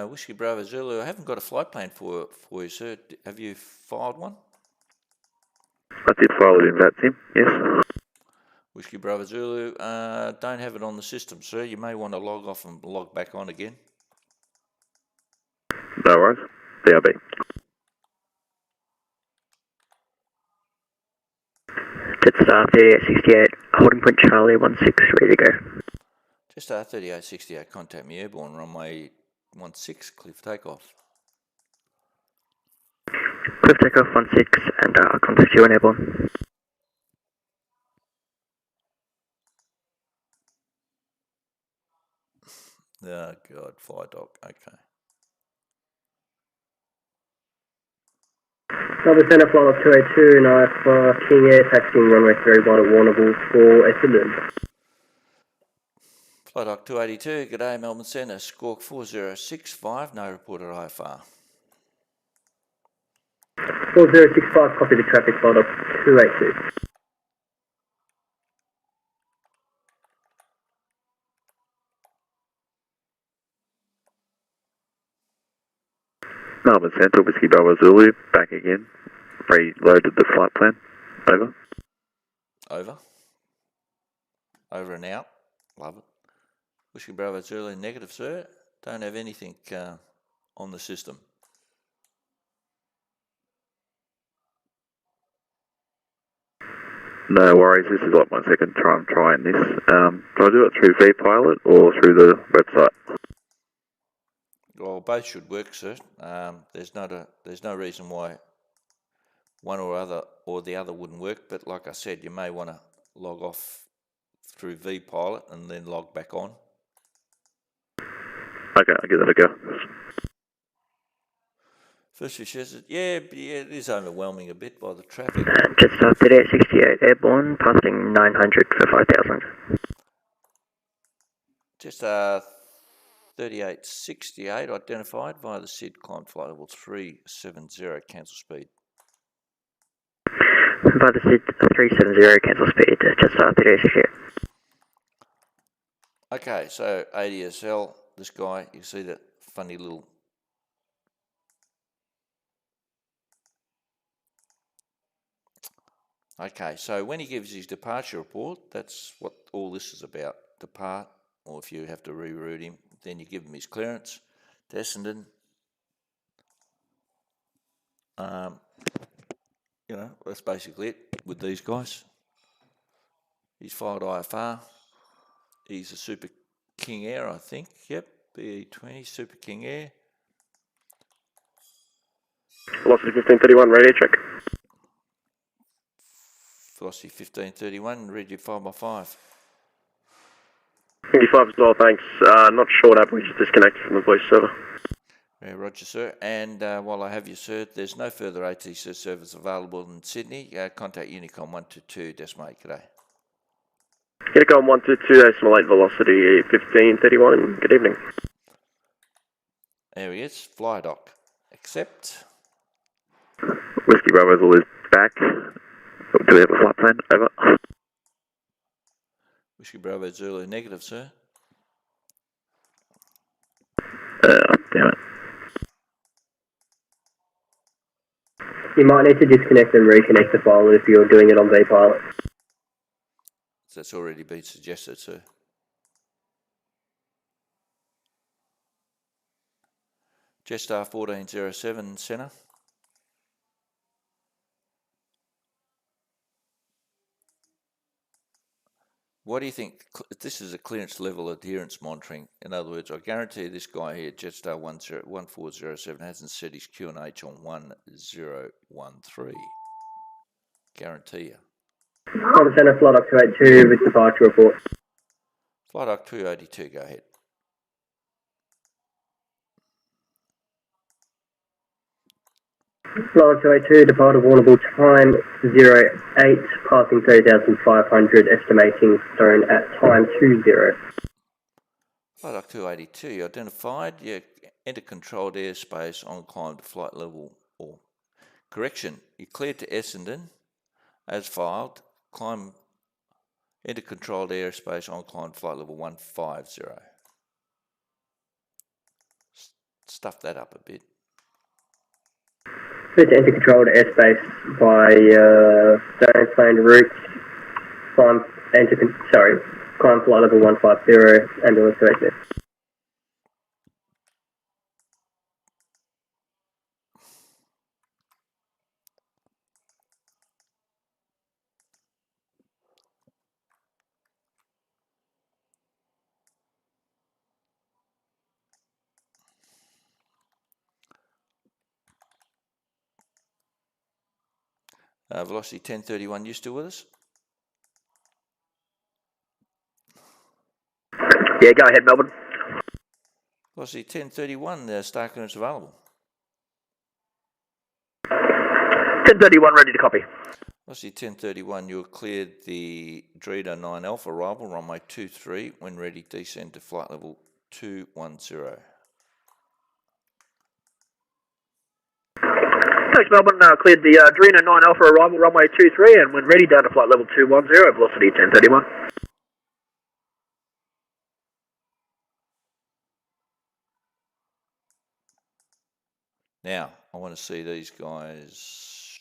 Speaker 1: Whiskey Bravo Zulu, I haven't got a flight plan for you, sir. Have you filed one?
Speaker 8: I did file it in VATSIM, yes.
Speaker 1: Whiskey Bravo Zulu, don't have it on the system, sir. You may want to log off and log back on again.
Speaker 8: No worries. BRB.
Speaker 4: Jetstar 3868, holding point Charlie 16, ready to go.
Speaker 1: Jetstar 3868, contact me airborne, runway 16, cliff takeoff.
Speaker 4: Cliff takeoff 16, and I'll contact you on airborne.
Speaker 1: Oh, God, fly dock, okay.
Speaker 9: Melbourne Centre, flight of 282, night for King Air, taxiing runway 31 at Warrnambool for Essendon.
Speaker 1: Flight Dock 282, g'day Melbourne Centre, Squawk 4065, no reported IFR.
Speaker 9: 4065, copy the traffic, flight of 282.
Speaker 8: Melbourne Centre, Whiskey Bravo Zulu, back again. Reloaded the flight plan. Over.
Speaker 1: Over. Over and out. Love it. Whiskey Bravo Zulu, negative, sir. Don't have anything on the system.
Speaker 8: No worries, this is like my second time trying this. Do I do it through vPilot or through the website?
Speaker 1: Well, both should work, sir. There's no reason why one or the other wouldn't work, but like I said, you may want to log off through vPilot and then log back on.
Speaker 8: Okay, I'll give that a go.
Speaker 1: First fish says, yeah, it is overwhelming a bit by the traffic.
Speaker 4: Jetstar 3868, airborne, passing 900 for 5,000.
Speaker 1: Jetstar 3868, identified via the SID, climb flight level 370, cancel speed.
Speaker 4: Via the SID 370, cancel speed, Jetstar 3868.
Speaker 1: Okay, so ADSL, this guy, you see that funny little okay, so when he gives his departure report, that's what all this is about. Depart, or if you have to reroute him, then you give him his clearance to Essendon. You know, that's basically it with these guys. He's filed IFR. He's a Super King Air, I think. Yep, BE20, Super King Air.
Speaker 7: Velocity 1531, radio check.
Speaker 1: Velocity 1531, read your 5x5.
Speaker 7: 55 as well, thanks. Not sure what happened, we just disconnected from the voice server.
Speaker 1: Yeah, roger, sir. And while I have you, sir, there's no further ATC service available in Sydney. Contact Unicom 122, Desmate, g'day.
Speaker 7: Unicom 122, decimal 8, velocity 1531, good evening.
Speaker 1: There he is, fly dock. Accept.
Speaker 8: Whiskey Bravo Zulu is back. Do we have a flight plan? Over.
Speaker 1: Whiskey Bravo Zulu, negative, sir.
Speaker 8: Damn it.
Speaker 9: You might need to disconnect and reconnect the file if you're doing it on vPilot.
Speaker 1: That's already been suggested, sir. Jetstar 1407 centre. What do you think? This is a clearance level adherence monitoring. In other words, I guarantee this guy here, Jetstar 1407, hasn't set his QNH on 1013. Guarantee you.
Speaker 9: Common Centre, Flight Doc 282 with departure report.
Speaker 1: Flight Doc 282, go ahead.
Speaker 9: Flight Doc 282, departure warnable time 08, passing 30,500, estimating zone at time 20.
Speaker 1: Flight Doc 282, you identified, you enter controlled airspace on climb to flight level, or correction, you cleared to Essendon, as filed, climb, enter controlled airspace on climb flight level 150. Stuff that up a bit.
Speaker 9: Cleared to enter controlled airspace by zone planned route, climb flight level 150, ambulance directed.
Speaker 1: Velocity 1031, you still with us?
Speaker 7: Yeah, go ahead, Melbourne.
Speaker 1: Velocity 1031, star clearance available.
Speaker 7: 1031, ready to copy.
Speaker 1: Velocity 1031, you cleared the Drita 9 Alpha arrival, runway 23, when ready, descend to flight level 210.
Speaker 7: Thanks, Melbourne. Cleared the Drina 9 Alpha arrival, runway 23, and when ready, down to flight level 210, velocity 1031.
Speaker 1: Now, I want to see these guys.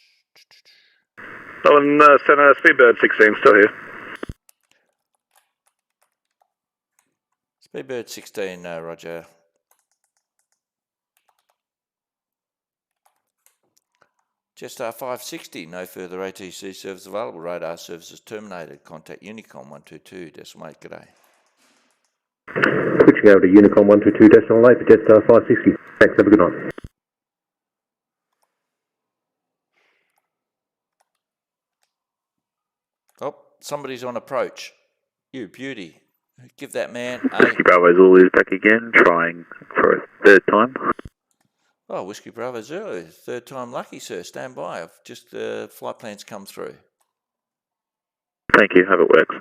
Speaker 7: Melbourne Centre, Speedbird 16, still here.
Speaker 1: Speedbird 16, Roger. Jetstar 560, no further ATC service available. Radar services terminated. Contact Unicom 122, decimal 8, g'day.
Speaker 5: Switching over to Unicom 122, decimal 8 for Jetstar 560. Thanks, have a good night.
Speaker 1: Oh, somebody's on approach. You beauty. Give that man a...
Speaker 8: Whiskey Bravo Zulu is back again, trying for a third time.
Speaker 1: Oh, Whiskey Bravo Zulu, third time lucky, sir. Stand by. I've just flight plans come through.
Speaker 8: Thank you, hope it works.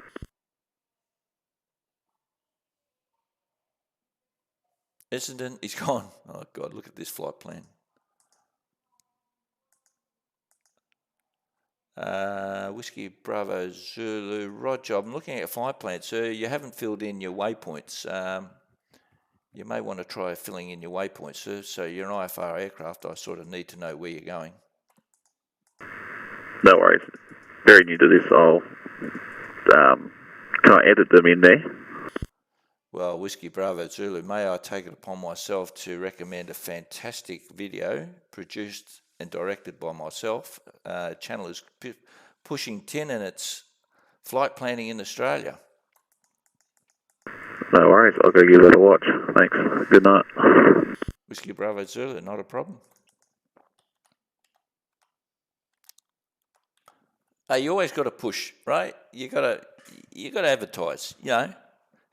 Speaker 1: Essendon, he's gone. Oh, God, look at this flight plan. Whiskey Bravo Zulu, Roger, I'm looking at your flight plan, sir. You haven't filled in your waypoints. You may want to try filling in your waypoints, sir. So you're an IFR aircraft. I sort of need to know where you're going.
Speaker 8: No worries. Very new to this. I'll can I edit them in there?
Speaker 1: Well, Whiskey Bravo Zulu, may I take it upon myself to recommend a fantastic video produced and directed by myself. Channel is pushing 10 in its flight planning in Australia.
Speaker 8: No worries, I'll go give that a watch. Thanks. Good night.
Speaker 1: Whiskey Bravo Zulu, not a problem. Hey, you always got to push, right? You got to advertise. You know,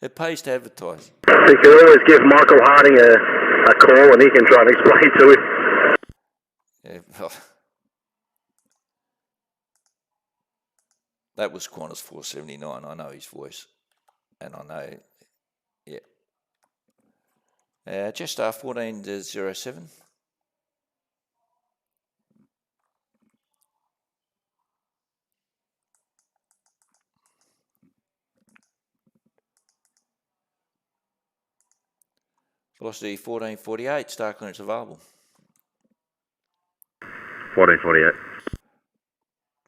Speaker 1: it pays to advertise.
Speaker 7: You can always give Michael Harding a call, and he can try and explain to him.
Speaker 1: Yeah, well, that was Qantas 479. I know his voice, and I know. Yeah. Jetstar 1407. Velocity 1448, star clearance available.
Speaker 8: 1448.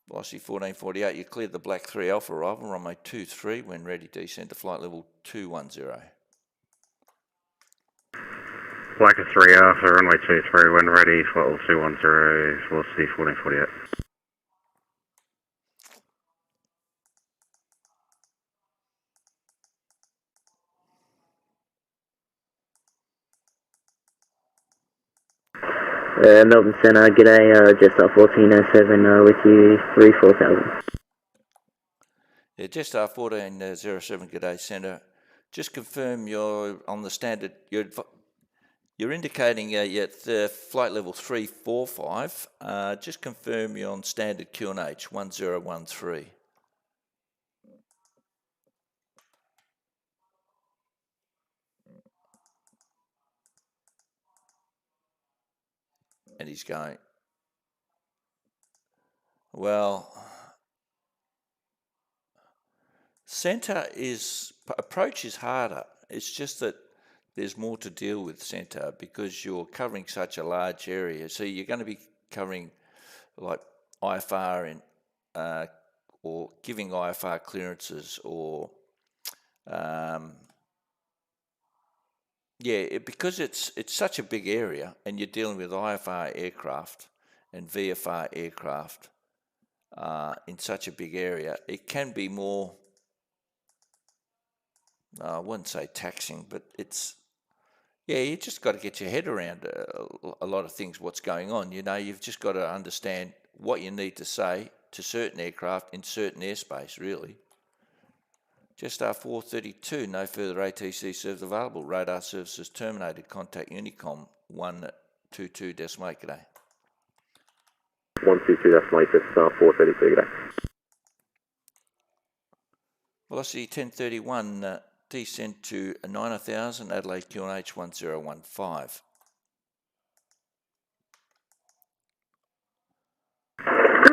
Speaker 1: Velocity 1448, you cleared the Black 3 Alpha arrival, runway 23, when ready, descend to flight level 210.
Speaker 10: Black 3 Alpha, runway 23, when ready, flight level 210, velocity 1448.
Speaker 4: Melbourne Centre, g'day, Jetstar 1407 with you, 34,000.
Speaker 1: Yeah, Jetstar 1407, g'day Centre. Just confirm you're on the standard, you're indicating at flight level 345, just confirm you're on standard QNH 1013. And he's going, well, centre approach is harder. It's just that there's more to deal with centre because you're covering such a large area. So you're going to be covering like IFR or giving IFR clearances or because it's such a big area and you're dealing with IFR aircraft and VFR aircraft in such a big area, it can be more, I wouldn't say taxing, but you just got to get your head around a lot of things, what's going on. You know, you've just got to understand what you need to say to certain aircraft in certain airspace, really. Jetstar 432, no further ATC service available. Radar services terminated. Contact Unicom 122.8, g'day.
Speaker 8: 122.8, Jetstar 432, g'day.
Speaker 1: Velocity 1031, descend to 9000, Adelaide QNH 1015.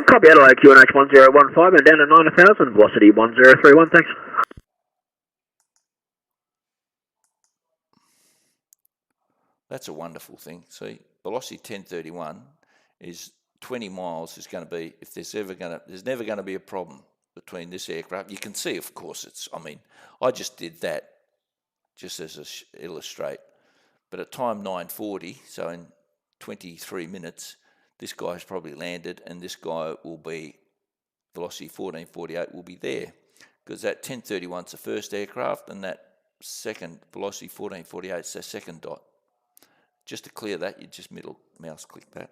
Speaker 6: Copy Adelaide QNH 1015 and down to 9000, velocity 1031, thanks.
Speaker 1: That's a wonderful thing. See, velocity 1031 is 20 miles is going to be, if there's never going to be a problem between this aircraft. You can see, of course, I just did that just as a illustrate. But at time 9:40, so in 23 minutes, this guy's probably landed and this guy will be, velocity 1448 will be there. Because that 1031's the first aircraft and that second, velocity 1448 is the second dot. Just to clear that, you just middle mouse click that.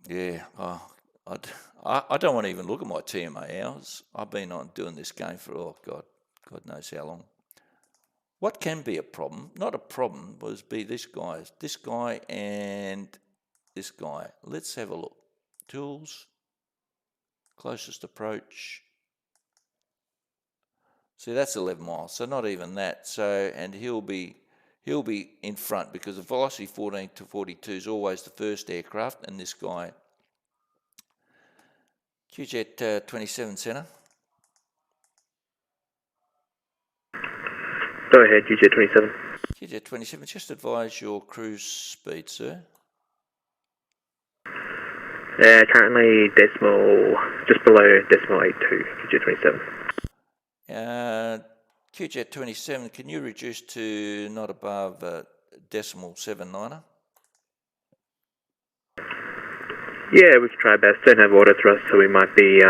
Speaker 1: Yeah, I don't want to even look at my TMA hours. I've been on doing this game for, God knows how long. What can be a problem, not a problem, be this guy and this guy. Let's have a look. Tools, closest approach. See, that's 11 miles, so not even that. So, and he'll be in front because the velocity 14 to 42 is always the first aircraft, and this guy, QJet 27 Centre.
Speaker 6: Go ahead, QJet 27.
Speaker 1: QJet 27, just advise your cruise speed, sir.
Speaker 6: Currently just below decimal 82, QJet 27.
Speaker 1: QJet 27, can you reduce to not above decimal 79er?
Speaker 6: Yeah, we can try our best. Don't have auto thrust, so we might be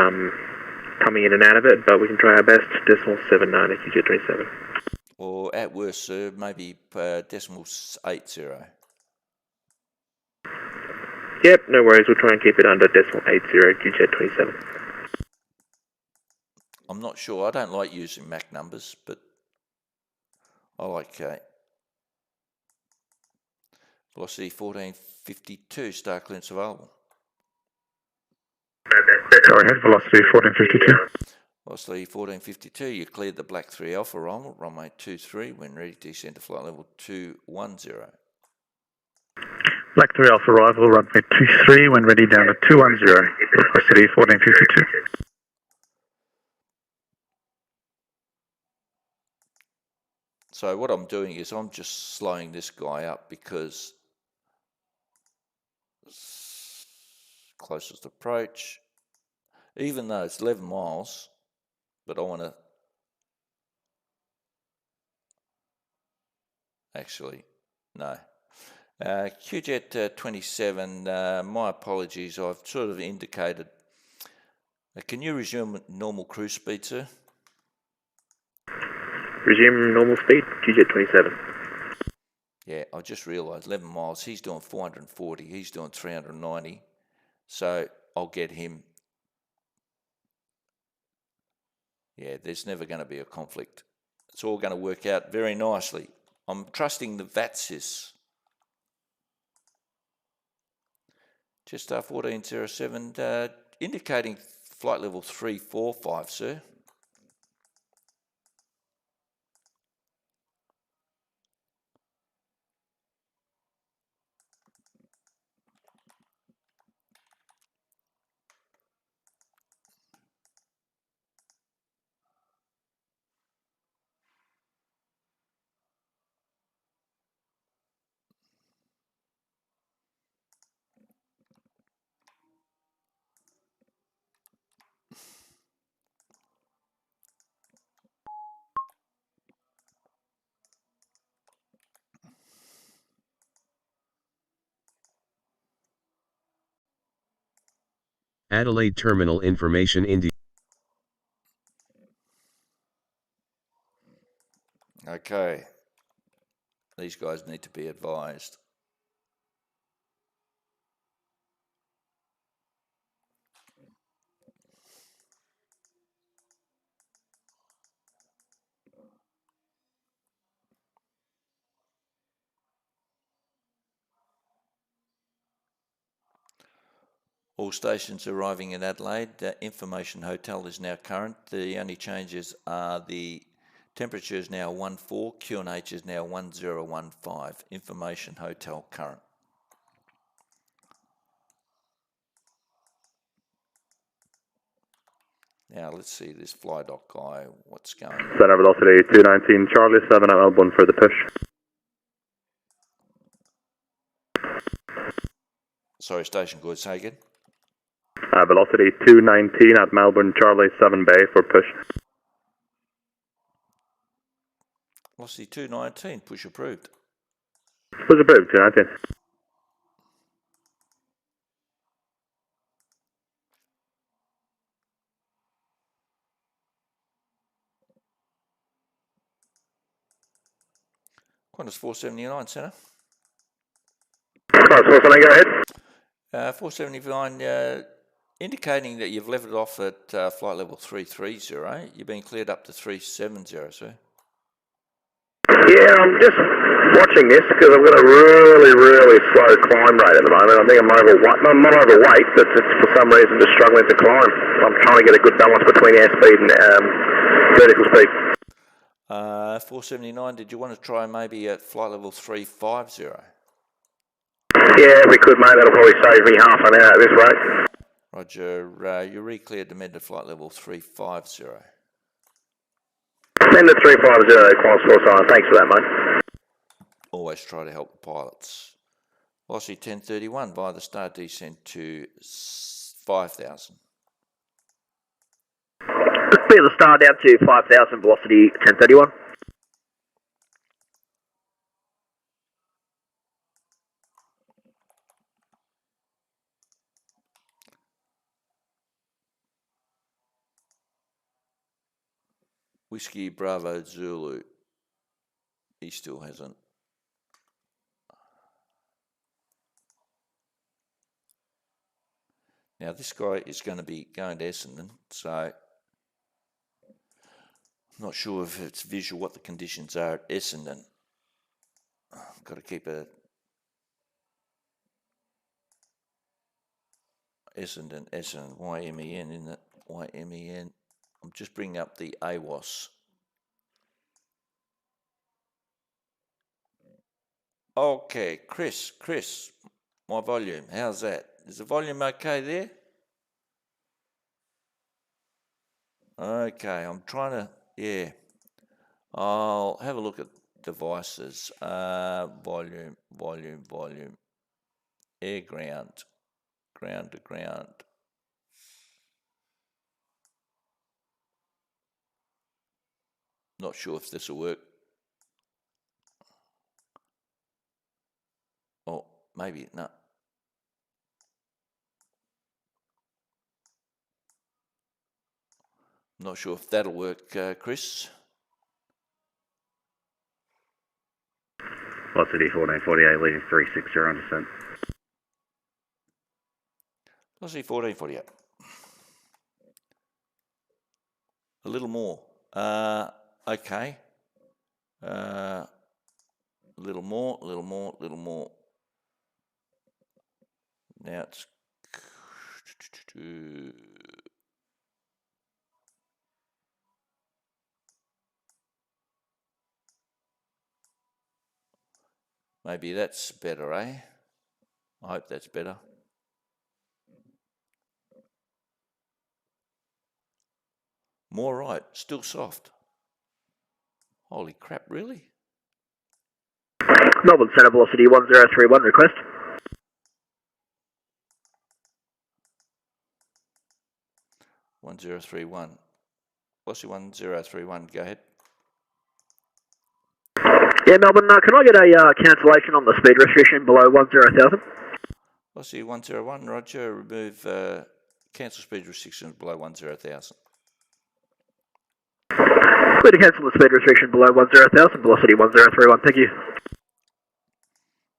Speaker 6: coming in and out of it, but we can try our best. Decimal 79 at QJet 27.
Speaker 1: Or at worst, sir, maybe decimal 80.
Speaker 6: Yep, no worries. We'll try and keep it under decimal 80 at QJet 27.
Speaker 1: I'm not sure. I don't like using Mach numbers, but I like velocity 1452, star clearance available.
Speaker 3: Go ahead, velocity 1452.
Speaker 1: Velocity 1452, you cleared the Black 3 Alpha arrival, runway 23, when ready, descend to flight level 210.
Speaker 3: Black 3 Alpha arrival, runway 23, when ready down to 210, velocity 1452.
Speaker 1: So what I'm doing is I'm just slowing this guy up because closest approach, even though it's 11 miles, but I want to actually. No. QJet 27, my apologies, I've sort of indicated. Can you resume normal cruise speed, sir?
Speaker 6: Resume normal speed, QJet 27.
Speaker 1: Yeah, I just realised 11 miles, he's doing 440, he's doing 390, so I'll get him. Yeah, there's never going to be a conflict. It's all going to work out very nicely. I'm trusting the VATSIS. Just 1407, indicating flight level 345, sir.
Speaker 2: Adelaide Terminal Information India.
Speaker 1: Okay. These guys need to be advised. All stations arriving in Adelaide, Information Hotel is now current. The only changes are the temperature is now 14, QNH is now 1015. Information Hotel current. Now let's see this flydoc guy, what's going on.
Speaker 8: Center velocity 219 Charlie 7 at Melbourne for the push.
Speaker 1: Sorry, station code, say again.
Speaker 8: Velocity 219 at Melbourne Charlie 7 Bay for push.
Speaker 1: Velocity 219, push approved.
Speaker 8: Push approved, 219.
Speaker 1: Qantas 479, Centre.
Speaker 7: Qantas 479, go ahead.
Speaker 1: 479, indicating that you've leveled off at flight level 330. You've been cleared up to 370, sir.
Speaker 7: Yeah, I'm just watching this because I've got a really slow climb rate at the moment. I think I'm overweight. I'm not overweight, but it's for some reason just struggling to climb. I'm trying to get a good balance between airspeed and vertical speed.
Speaker 1: 479, did you want to try maybe at flight level 350?
Speaker 7: Yeah, we could, mate. That'll probably save me half an hour at this rate.
Speaker 1: Roger, you re-cleared to amended flight level 350.
Speaker 7: Amended 350, Qantas 479. Thanks for that, mate.
Speaker 1: Always try to help the pilots. Velocity 1031 via the start descent to 5,000.
Speaker 11: Clear the star down to 5,000, velocity 1031.
Speaker 1: Whiskey Bravo Zulu. He still hasn't. Now this guy is going to be going to Essendon, so I'm not sure if it's visual what the conditions are at Essendon. I've got to keep a Essendon, YMEN, isn't it? YMEN. I'm just bringing up the AWOS. Okay, Chris, my volume, how's that? Is the volume okay there? Okay, I'm trying to, yeah. I'll have a look at devices. Volume. Air ground to ground. Not sure if this will work. maybe, no. Not sure if that'll work, Chris.
Speaker 10: Velocity 1448, leading 360 on descent.
Speaker 1: Velocity 1448. A little more. Okay. A little more. Now it's maybe that's better, eh? I hope that's better. More right, still soft. Holy crap, really?
Speaker 11: Melbourne Centre velocity 1031, request.
Speaker 1: Velocity 1031, go ahead.
Speaker 11: Yeah, Melbourne, can I get a cancellation on the speed restriction below 10,000?
Speaker 1: Velocity 101, roger, remove cancel speed restrictions below 10,000.
Speaker 11: Clear to cancel the speed restriction below 10,000, velocity 1031, thank you.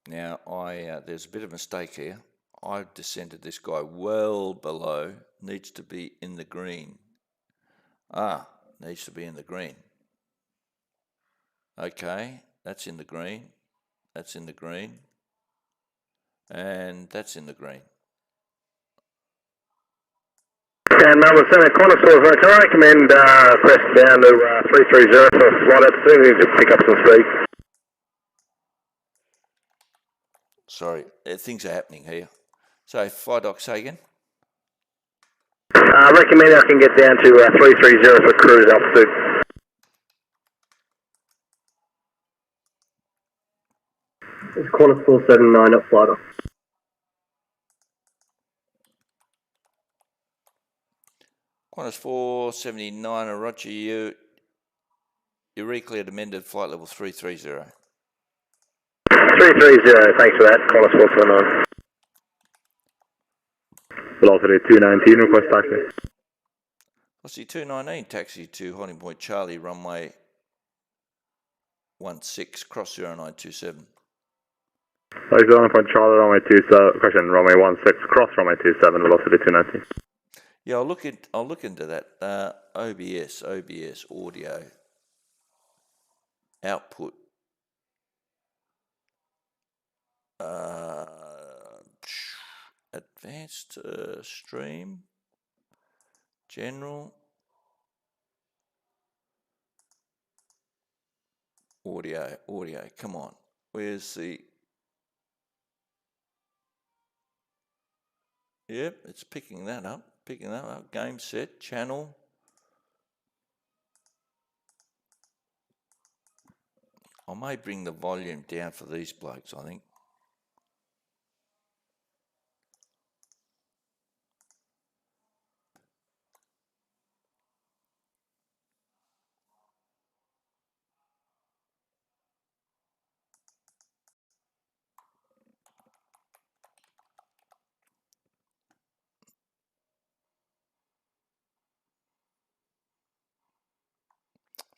Speaker 1: Now, there's a bit of a mistake here. I've descended this guy well below, needs to be in the green. Needs to be in the green. Okay, that's in the green, that's in the green, and that's in the green.
Speaker 7: And Melbourne Centre, corner stores, can I recommend press down to 330 for flight altitude to pick up some speed?
Speaker 1: Sorry, things are happening here. So, flight doc, say again?
Speaker 7: I recommend I can get down to 330 for cruise altitude.
Speaker 9: It's Qantas 479 at flight off.
Speaker 1: Qantas 479, roger, you recleared amended flight level 330.
Speaker 7: 330, thanks for that, Qantas 479.
Speaker 10: Velocity 219, request taxi.
Speaker 1: Velocity 219, taxi to holding point Charlie, runway 16, cross 0927.
Speaker 10: Taxi holding point Charlie, runway 27, question, runway 16, cross runway 27, velocity 219.
Speaker 1: Yeah, I'll look into that. OBS audio output. Advanced stream, general, audio, come on, where's the, yep, it's picking that up, game set, channel, I may bring the volume down for these blokes, I think.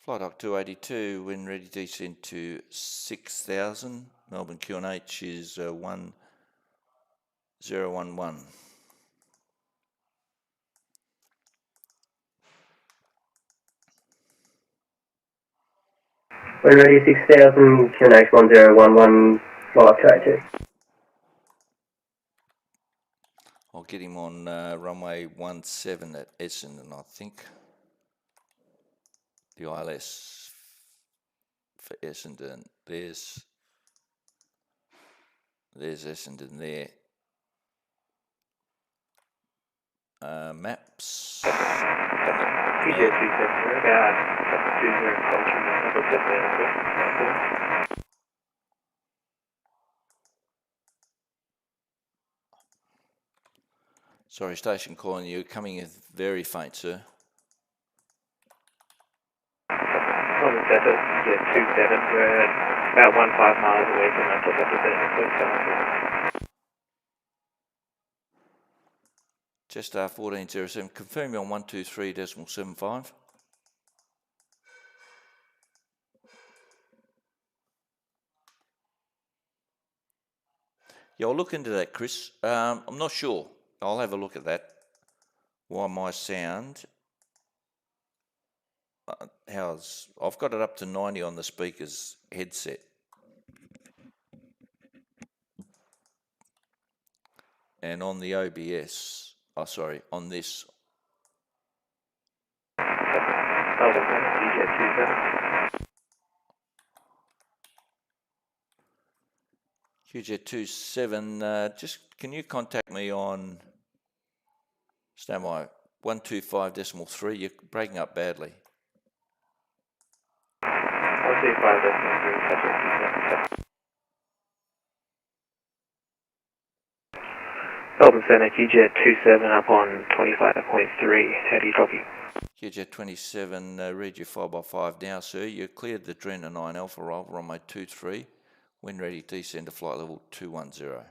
Speaker 1: Flight Dock 282, when ready, descend to 6,000. Melbourne QNH is 1011.
Speaker 9: When ready, 6,000, QNH 1011, flight 282.
Speaker 1: I'll get him on runway 17 at Essendon, I think. The ILS for Essendon. There's Essendon there. Maps. Sorry, station calling you. Coming in very faint, sir.
Speaker 6: Melbourne Centre, yeah, 27. We're about 15 miles away from that top of the
Speaker 1: Jetstar 1407, confirm you on 123.75. Yeah, I'll look into that, Chris. I'm not sure. I'll have a look at that. Why my sound... I've got it up to 90 on the speaker's headset. And on the OBS, on this. QJ27, just can you contact me on standby 125.3? You're breaking up badly.
Speaker 6: 125.3. Melbourne Centre, QJ 27 up on 25.3. How do you copy?
Speaker 1: QJ 27, read your 5x5 now, sir. You cleared the Drena 9 Alpha roll, runway 23. When ready, descend to flight level 210.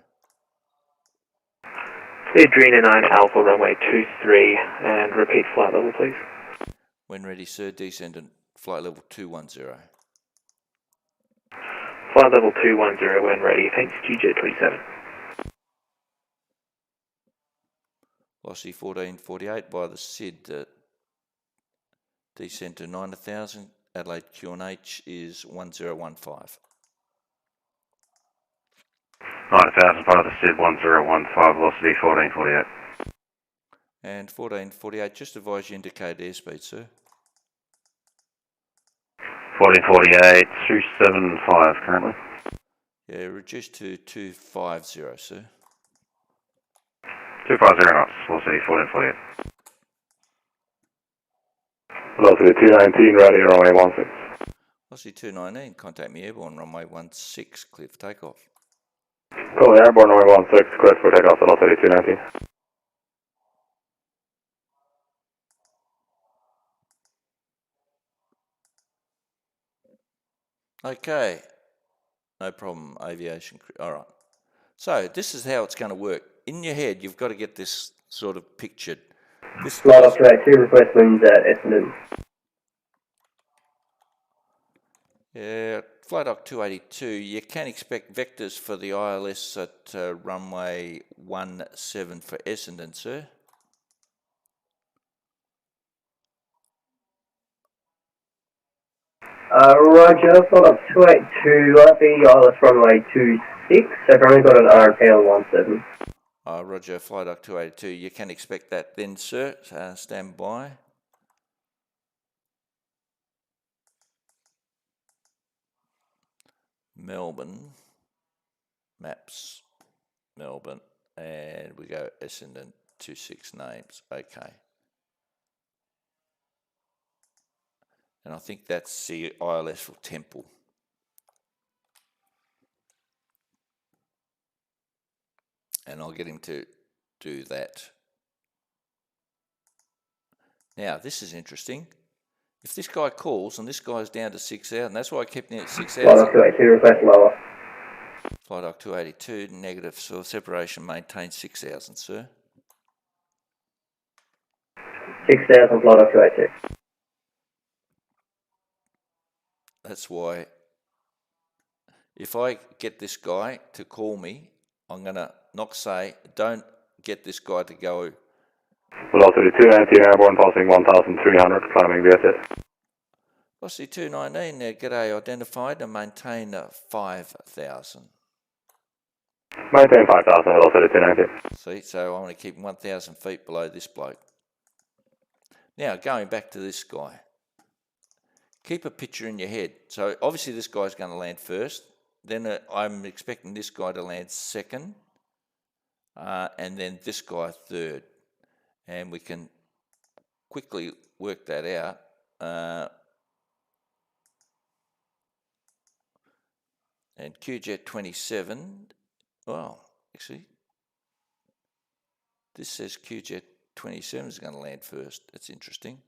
Speaker 6: Cleared Drena 9 Alpha, runway 23, and repeat flight level, please.
Speaker 1: When ready, sir, descend to flight level 210.
Speaker 6: Flight level 210 when ready. Thanks, QJ 27.
Speaker 1: Velocity 1448 by the SID. Descend to 9000. Adelaide QNH is 1015.
Speaker 12: 9000 by the SID 1015, velocity 1448.
Speaker 1: And 1448, just advise you indicate airspeed, sir.
Speaker 12: 1448, 275 currently.
Speaker 1: Yeah, reduced to 250, sir.
Speaker 12: 250 knots, velocity 1448.
Speaker 10: Velocity 219, ready, runway 16.
Speaker 1: Velocity 219, contact me airborne, runway 16, clear for takeoff.
Speaker 10: Calling airborne, runway 16, clear for takeoff, velocity 219.
Speaker 1: Okay, no problem, aviation crew. All right. So this is how it's going to work. In your head, you've got to get this sort of pictured. This
Speaker 9: Flight Operator 2, request winds at Essendon.
Speaker 1: Yeah, Flight Doc 282, you can expect vectors for the ILS at runway 17 for Essendon, sir.
Speaker 9: Roger, Flight Op 282, likely ILS runway 26, I've only got an RP on 17.
Speaker 1: Roger, Flight Doc 282, you can expect that then, sir. Stand by. Melbourne, maps, Melbourne, and we go Essendon, 26 names, okay. And I think that's the ILS for Temple. And I'll get him to do that. Now, this is interesting. If this guy calls and this guy's down to 6,000, that's why I kept him at 6,000.
Speaker 9: Flight Doc 282, request lower.
Speaker 1: Flight Doc 282, negative, so separation maintain 6,000, sir.
Speaker 9: 6,000, Flight Doc 282.
Speaker 1: That's why, if I get this guy to call me, I'm going to not say, don't get this guy to go.
Speaker 10: Velocity 219, airborne, passing 1,300, climbing VSS.
Speaker 1: Velocity 219, g'day, identified and maintain 5,000.
Speaker 10: Maintain 5,000, velocity 219.
Speaker 1: See, so I want to keep 1,000 feet below this bloke. Now, going back to this guy. Keep a picture in your head. So obviously this guy's going to land first. Then I'm expecting this guy to land second. And then this guy third. And we can quickly work that out. And QJet 27. Well, actually, this says QJet 27 is going to land first. That's interesting.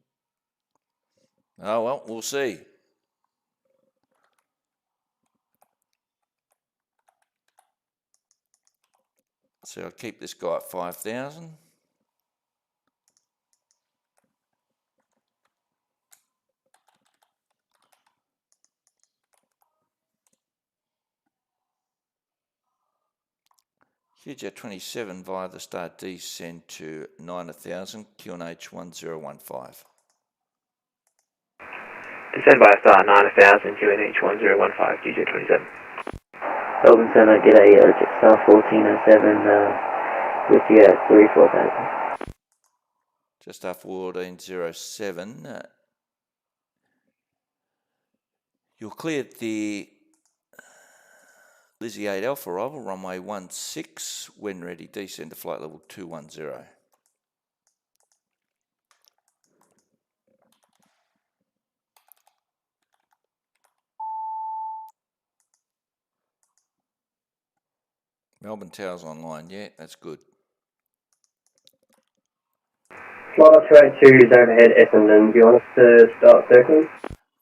Speaker 1: Oh, well, we'll see. So I'll keep this guy at 5,000. QJet 27 via the start descend to 9,000, QNH 1015.
Speaker 6: Descend by start 9,000, QNH 1015, QJet 27.
Speaker 4: Melbourne Centre, g'day, Jetstar 1407, with you at 34,000.
Speaker 1: Jetstar 1407. You're cleared the Lizzie 8 Alpha arrival, runway 16, when ready, descend to flight level 210. Melbourne Tower's online, yeah, that's good.
Speaker 9: Flight Dock 282 is overhead Essendon. Do you want us to start circling?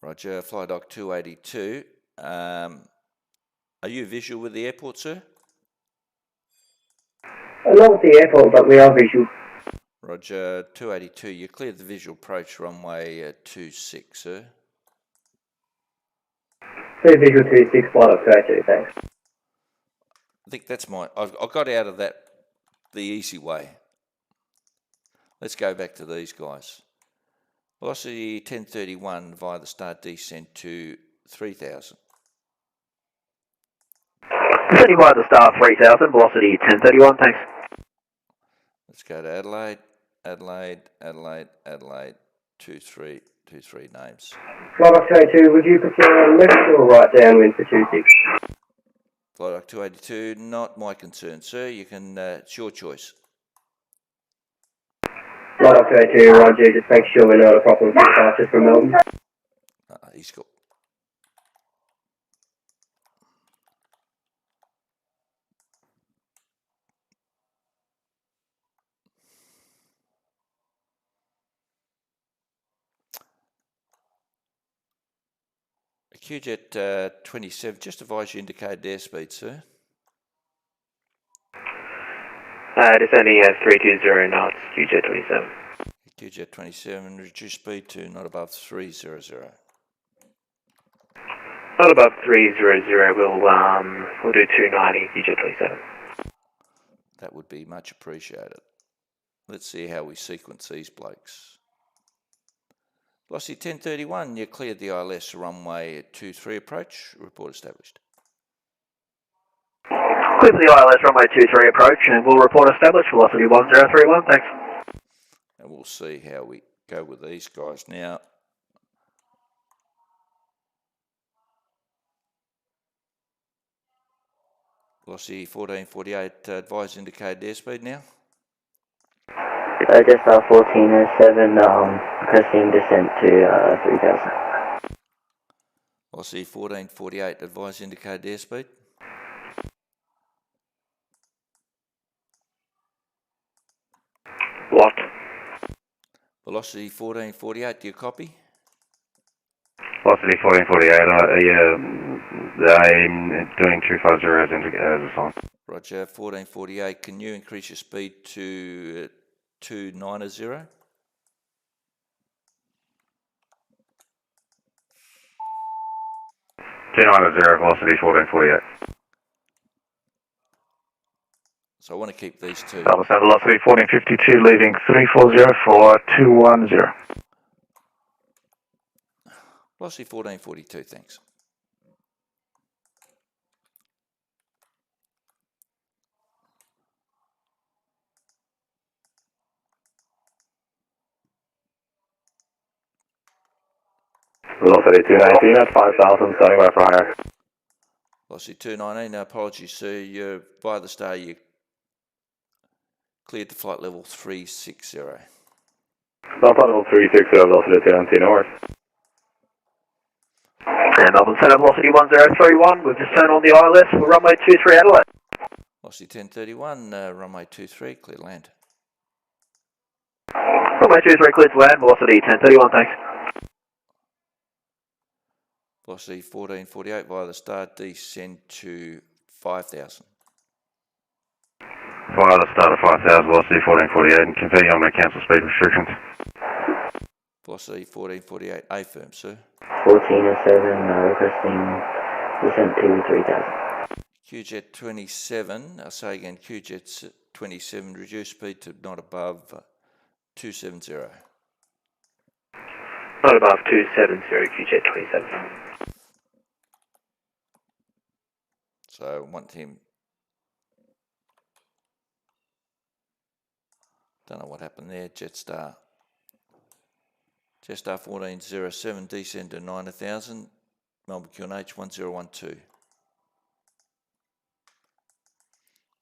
Speaker 1: Roger, Fly Dock 282. Are you visual with the airport, sir?
Speaker 9: Not with the airport, but we are visual.
Speaker 1: Roger, 282. You cleared the visual approach runway 26, sir.
Speaker 9: Clear visual 26, Flight Dock 282, thanks.
Speaker 1: I think that's I got out of that the easy way. Let's go back to these guys. Velocity 1031 via the start descent to 3,000.
Speaker 11: Descending via the start 3,000, velocity 1031, thanks.
Speaker 1: Let's go to Adelaide, Adelaide, Adelaide, Adelaide, 2323 names.
Speaker 9: Flight Dock 282, would you prefer left or right downwind for 26?
Speaker 1: Flight Dock 282, not my concern, sir. You can, it's your choice.
Speaker 9: Flight Dock 282, Roger, just make sure we're not a problem for departures from Melbourne.
Speaker 1: He's got. QJet 27, just advise you indicated airspeed, sir.
Speaker 6: Descending at 320 knots, QJet 27.
Speaker 1: QJet 27, reduce speed to not above 300.
Speaker 6: Not above 300, we'll do 290, QJet 27.
Speaker 1: That would be much appreciated. Let's see how we sequence these blokes. Velocity 1031, you cleared the ILS runway 23 approach, report established.
Speaker 11: Clear for the ILS runway 23 approach and we'll report established, velocity 1031, thanks.
Speaker 1: And we'll see how we go with these guys now. Velocity 1448, advise indicated airspeed now.
Speaker 4: Jetstar 1407, requesting descent to 3,000.
Speaker 1: Velocity 1448, advise indicated airspeed.
Speaker 6: What?
Speaker 1: Velocity 1448, do you copy?
Speaker 12: Velocity 1448, I'm doing 250 as a sign.
Speaker 1: Roger, 1448, can you increase your speed to 290?
Speaker 12: Velocity 1448.
Speaker 1: So I want to keep these two.
Speaker 11: Velocity 1452, leaving 340 for 210.
Speaker 1: Velocity 1442, thanks.
Speaker 10: Velocity 219 at 5,000, standing by for higher.
Speaker 1: Velocity 219, apologies sir, you're via the star, you cleared the flight level 360.
Speaker 10: Flight level 360, velocity 219, no worries.
Speaker 11: And Melbourne Centre, velocity 1031, we've just turned on the ILS for runway 23 Adelaide.
Speaker 1: Velocity 1031, runway 23, clear land.
Speaker 11: Runway 23 cleared to land, velocity 1031, thanks.
Speaker 1: Velocity 1448 via the start, descend to 5,000.
Speaker 12: Via the start of 5,000, velocity 1448, and confirm I'm going to cancel speed restrictions.
Speaker 1: Velocity 1448, affirm, sir.
Speaker 4: 1407, requesting descent to 3,000.
Speaker 1: QJet 27, I say again, QJet 27, reduce speed to not above 270.
Speaker 6: Not above 270, QJet 27.
Speaker 1: So I want him. Don't know what happened there. Jetstar 1407, descend to 9000. Melbourne QNH 1012.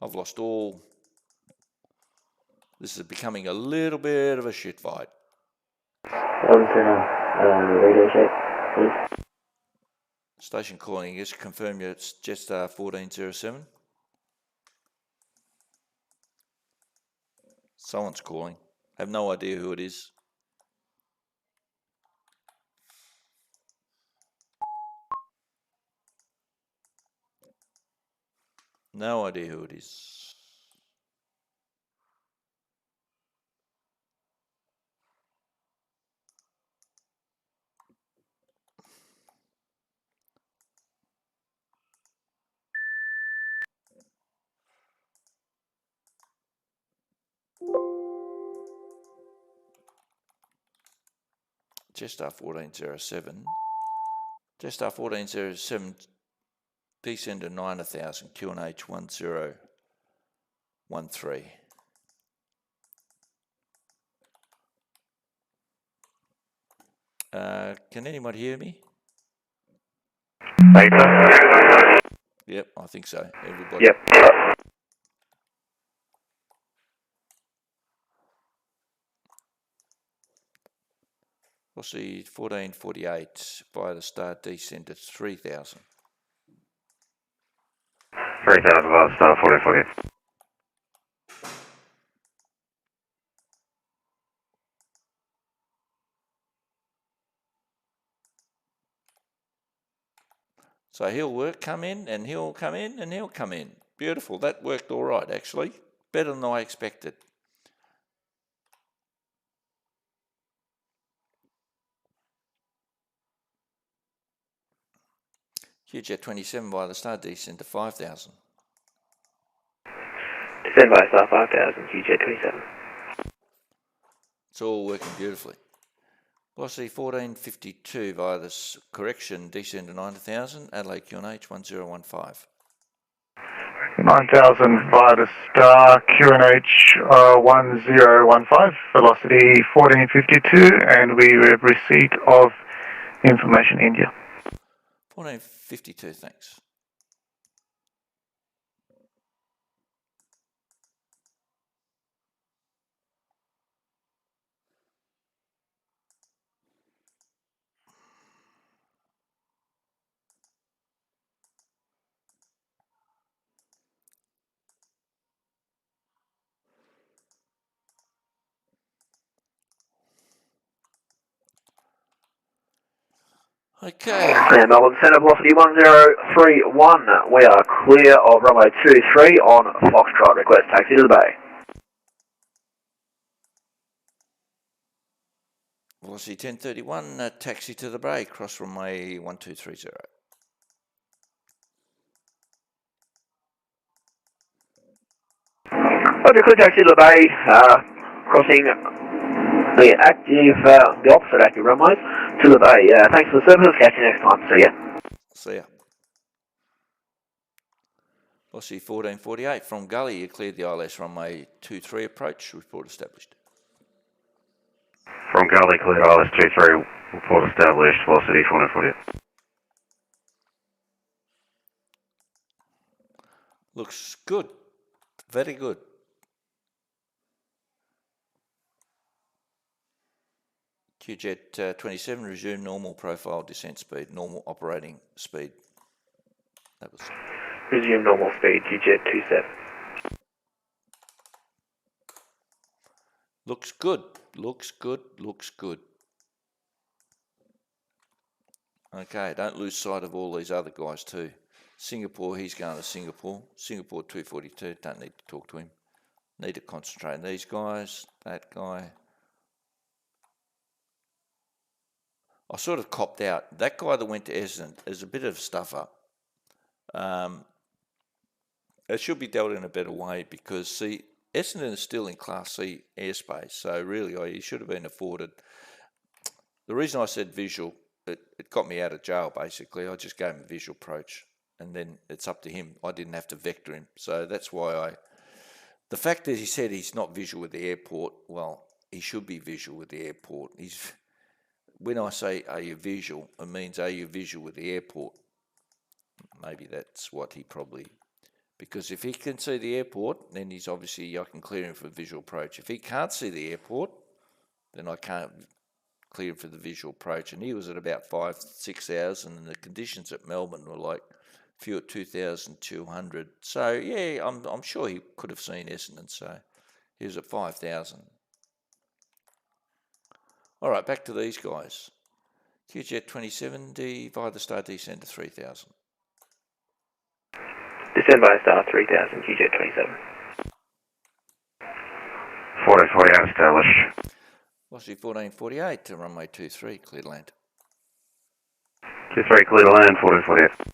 Speaker 1: I've lost all. This is becoming a little bit of a shit fight.
Speaker 9: Radio check, please.
Speaker 1: Station calling, just confirm it's Jetstar 1407. Someone's calling. Have no idea who it is. No idea who it is. Jetstar 1407. Jetstar 1407, descend to 9000, QNH 1013. Can anyone hear me? Yep, I think so. Everybody.
Speaker 6: Yep.
Speaker 1: We'll see 1448 by the start descend to 3000.
Speaker 12: 3000 by the start, 1448.
Speaker 1: So he'll come in, and he'll come in, and he'll come in. Beautiful. That worked all right, actually. Better than I expected. QJet 27 by the start, descend to 5000.
Speaker 6: Descend by the start 5000, QJet 27.
Speaker 1: It's all working beautifully. Velocity 1452 via the correction, descend to 9000, Adelaide QNH 1015.
Speaker 13: 9000 via the star, QNH 1015, velocity 1452, and we have receipt of information India.
Speaker 1: 1452, thanks. Okay.
Speaker 11: And Melbourne Centre, velocity 1031. We are clear of runway 23 on Foxtrot. Request taxi to the bay.
Speaker 1: Velocity 1031, taxi to the bay, cross runway 1230.
Speaker 11: Roger, clear taxi to the bay, crossing the opposite active runways to the bay. Thanks for the service. Catch you next time. See ya.
Speaker 1: See ya. Velocity 1448 from Gully, you cleared the ILS runway 23 approach, report established.
Speaker 12: From Gully, cleared ILS 23, report established, velocity 1448.
Speaker 1: Looks good. Very good. QJet 27, resume normal profile descent speed, normal operating speed. That was.
Speaker 6: Resume normal speed, QJet 27.
Speaker 1: Looks good. Looks good. Looks good. Okay, don't lose sight of all these other guys too. Singapore, he's going to Singapore. Singapore 242, don't need to talk to him. Need to concentrate on these guys, that guy. I sort of copped out. That guy that went to Essendon is a bit of a stuffer. it should be dealt in a better way because, see, Essendon is still in Class C airspace, so really he should have been afforded. The reason I said visual, it got me out of jail, basically. I just gave him a visual approach, and then it's up to him. I didn't have to vector him, so that's why the fact that he said he's not visual with the airport, well, he should be visual with the airport. When I say, are you visual, it means, are you visual with the airport? Maybe that's what he probably... Because if he can see the airport, then he's obviously, I can clear him for a visual approach. If he can't see the airport, then I can't clear him for the visual approach. And he was at about 5-6 hours, and the conditions at Melbourne were like few at 2,200. So, yeah, I'm sure he could have seen Essendon, so he was at 5,000. All right, back to these guys. QJet 2070 via the star descend to 3,000.
Speaker 6: Descend by star 3000, QJet 27.
Speaker 12: 1448 established.
Speaker 1: Velocity 1448 to runway 23, clear to land.
Speaker 12: 23 clear to land, 1448.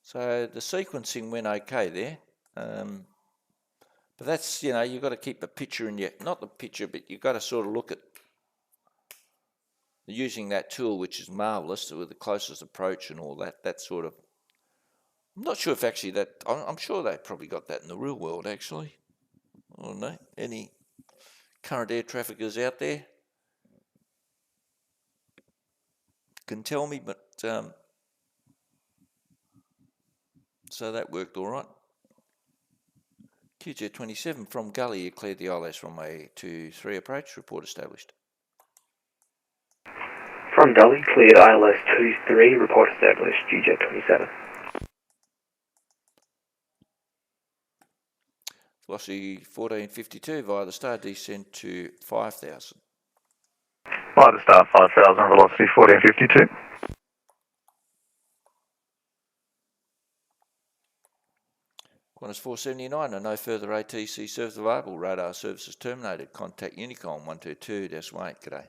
Speaker 1: So the sequencing went okay there. But that's, you've got to keep a picture in your, not the picture, but you've got to sort of look at using that tool, which is marvellous, with the closest approach and all that sort of, I'm not sure if actually I'm sure they probably got that in the real world, actually. I don't know. Any current air traffickers out there can tell me, but so that worked all right. QJet 27 from Gully, you cleared the ILS runway 23 approach, report established.
Speaker 6: From Gully, cleared ILS 23, report established, QJet 27.
Speaker 1: Velocity 1452 via the star descent to 5,000.
Speaker 13: By the star 5,000, velocity 1452.
Speaker 1: Qantas 479 and no further ATC service available. Radar services terminated. Contact Unicom 122-8. G'day.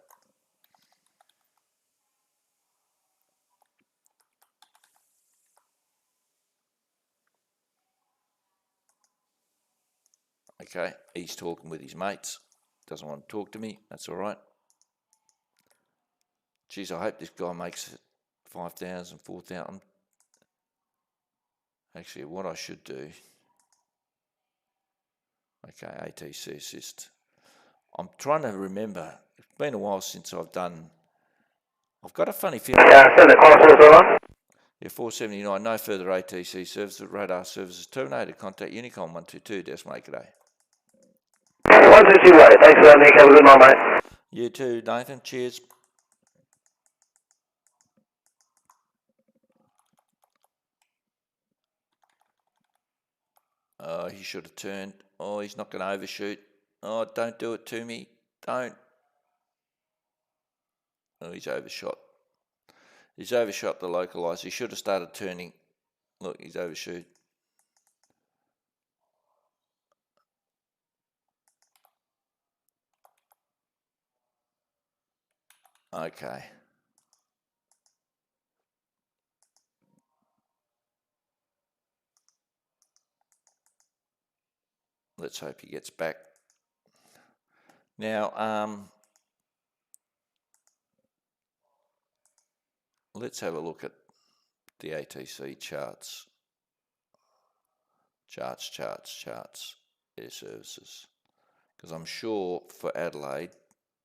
Speaker 1: Okay, he's talking with his mates. Doesn't want to talk to me. That's all right. Geez, I hope this guy makes it 5,000, 4,000. Actually, what I should do... Okay, ATC assist. I'm trying to remember. It's been a while since I've done... I've got a funny feeling...
Speaker 7: Yeah, send the call over.
Speaker 1: Yeah, 479, no further ATC service. Radar services terminated. Contact Unicom 122. G'day.
Speaker 7: 122, right. Thanks for that, Nick. Have a good one, mate.
Speaker 1: You too, Nathan. Cheers. Oh, he should have turned. Oh, he's not going to overshoot. Oh, don't do it to me. Don't. Oh, he's overshot. He's overshot the localizer. He should have started turning. Look, he's overshoot. Okay. Let's hope he gets back. Now, let's have a look at the ATC charts. Charts, air services. Because I'm sure for Adelaide,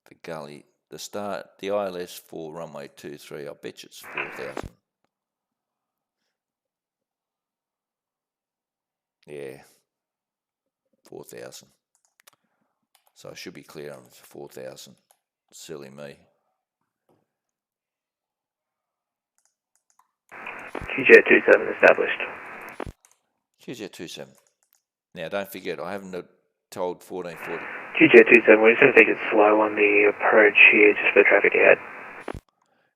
Speaker 1: the Gully, the ILS for runway 23, I bet you it's 4,000. Yeah, 4,000. So I should be clear on 4,000. Silly me.
Speaker 6: QJet 27 established.
Speaker 1: QJet 27. Now don't forget, I haven't told 1440.
Speaker 6: QJet 27, we're just going to take it slow on the approach here, just for traffic ahead.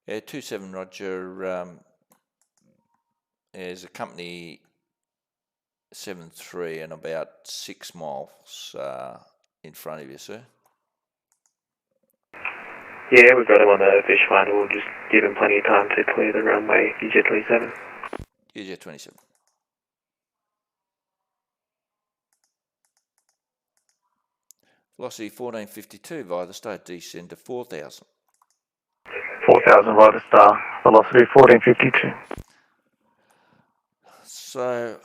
Speaker 1: Yeah, 27 Roger. There's a company 73 and about 6 miles in front of you, sir.
Speaker 6: Yeah, we've got him on the fish finder. We'll just give him plenty of time to clear the runway. QJet 27.
Speaker 1: QJet 27. Velocity 1452 via the star, descend to 4,000.
Speaker 13: 4,000 via the star, velocity 1452.
Speaker 1: So,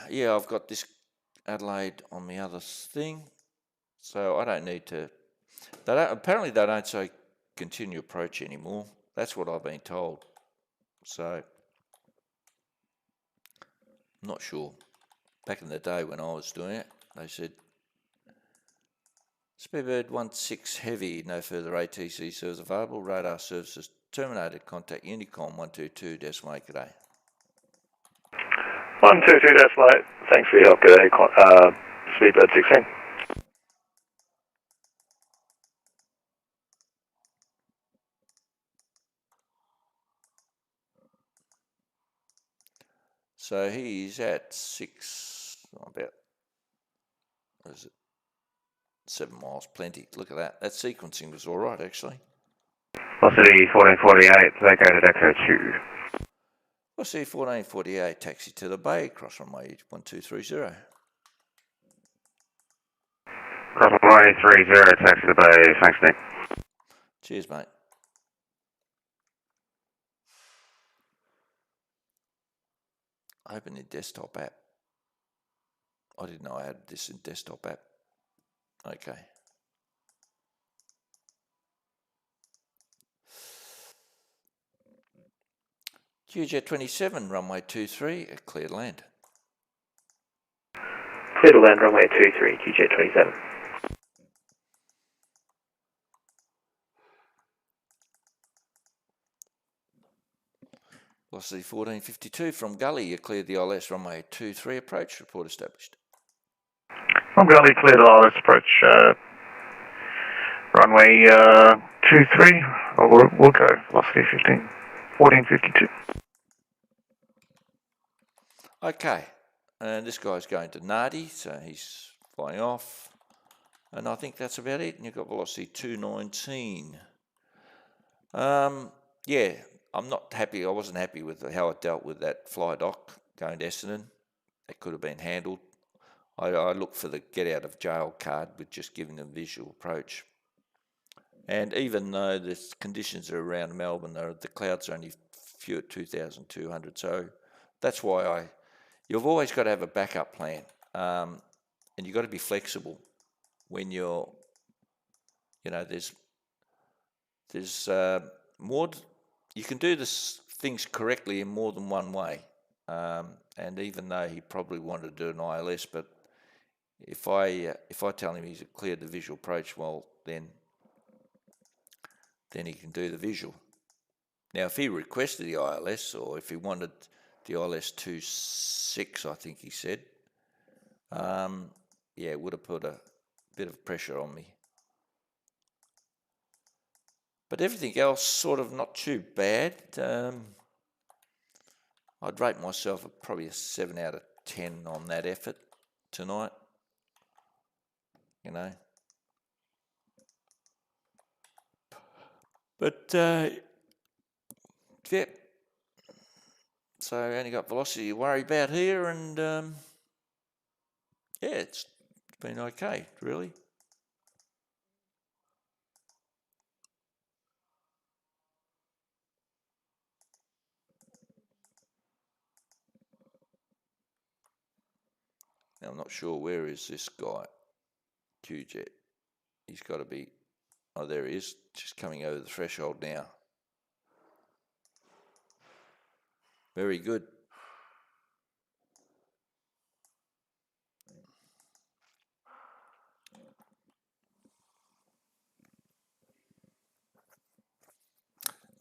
Speaker 1: yeah, I've got this Adelaide on the other thing, so I don't need to. Apparently, they don't say continue approach anymore. That's what I've been told. So, I'm not sure. Back in the day when I was doing it, they said Speedbird 16 heavy, no further ATC service available. Radar services terminated. Contact Unicom 122.8. Good day.
Speaker 13: 122.8. Thanks for your help. Good day, Speedbird 16.
Speaker 1: So he's at 6, about, what is it, 7 miles, plenty. Look at that. That sequencing was all right, actually.
Speaker 12: Velocity 1448, vacated Echo 2.
Speaker 1: Velocity 1448, taxi to the bay, cross runway 1230.
Speaker 12: Cross runway 30, taxi to the bay. Thanks, Nick.
Speaker 1: Cheers, mate. Open the desktop app. I didn't know I had this in desktop app. Okay. QJet 27, runway 23, clear to land.
Speaker 6: Clear to land, runway 23, QJet 27.
Speaker 1: Velocity 1452 from Gully, you cleared the ILS runway 23 approach, report established.
Speaker 13: From Gully, cleared ILS approach, runway 23, we'll go, velocity 1452.
Speaker 1: Okay, and this guy's going to Nardi, so he's flying off, and I think that's about it, and you've got velocity 219. Yeah, I'm not happy. I wasn't happy with how I dealt with that fly dock going to Essendon. It could have been handled. I looked for the get out of jail card with just giving them visual approach. And even though the conditions are around Melbourne, the clouds are only few at 2,200. So that's why you've always got to have a backup plan. And you've got to be flexible when you're, there's more. You can do things correctly in more than one way. And even though he probably wanted to do an ILS, but if I tell him he's cleared the visual approach, well, then he can do the visual. Now, if he requested the ILS, or if he wanted the ILS 26, I think he said, yeah, it would have put a bit of pressure on me. But everything else sort of not too bad. I'd rate myself probably a 7 out of 10 on that effort tonight. But, yeah. So I only got velocity to worry about here, and, yeah, it's been okay, really. Now, I'm not sure where is this guy, QJet. He's got to be, oh, there he is, just coming over the threshold now. Very good.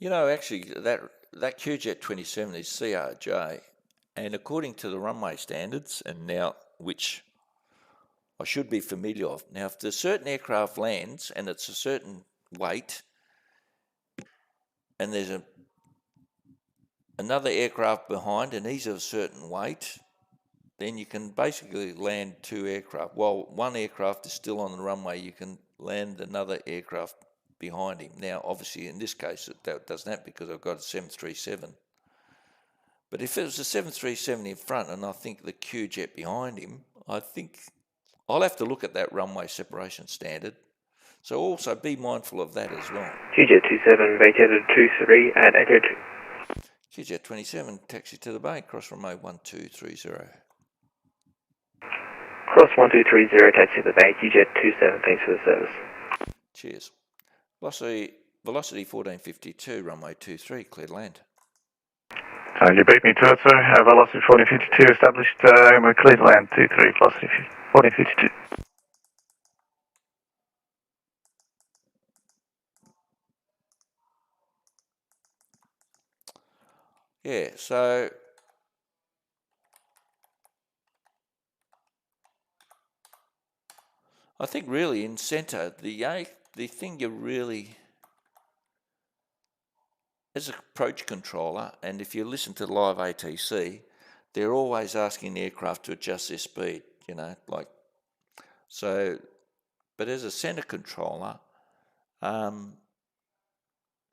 Speaker 1: Actually, that QJet 27 is CRJ, and according to the runway standards, and now which I should be familiar of. Now, if there's certain aircraft lands and it's a certain weight, and there's another aircraft behind and he's of a certain weight, then you can basically land 2 aircraft. While one aircraft is still on the runway, you can land another aircraft behind him. Now, obviously, in this case, that doesn't happen because I've got a 737. But if it was a 737 in front and I think the QJet behind him, I think I'll have to look at that runway separation standard. So also be mindful of that as well.
Speaker 6: QJet 27, vacated 23 at Echo 2.
Speaker 1: QJet 27, taxi to the bay, cross runway 1230.
Speaker 6: Cross 1230, taxi to the bay, QJet 27, thanks for the service.
Speaker 1: Cheers. Velocity 1452, runway 23, cleared land.
Speaker 13: You beat me to it, sir. Velocity 1452 established, and we're cleared land 23, velocity 1452.
Speaker 1: Yeah, so I think really in centre, the thing you really, as an approach controller, and if you listen to live ATC, they're always asking the aircraft to adjust their speed, but as a centre controller,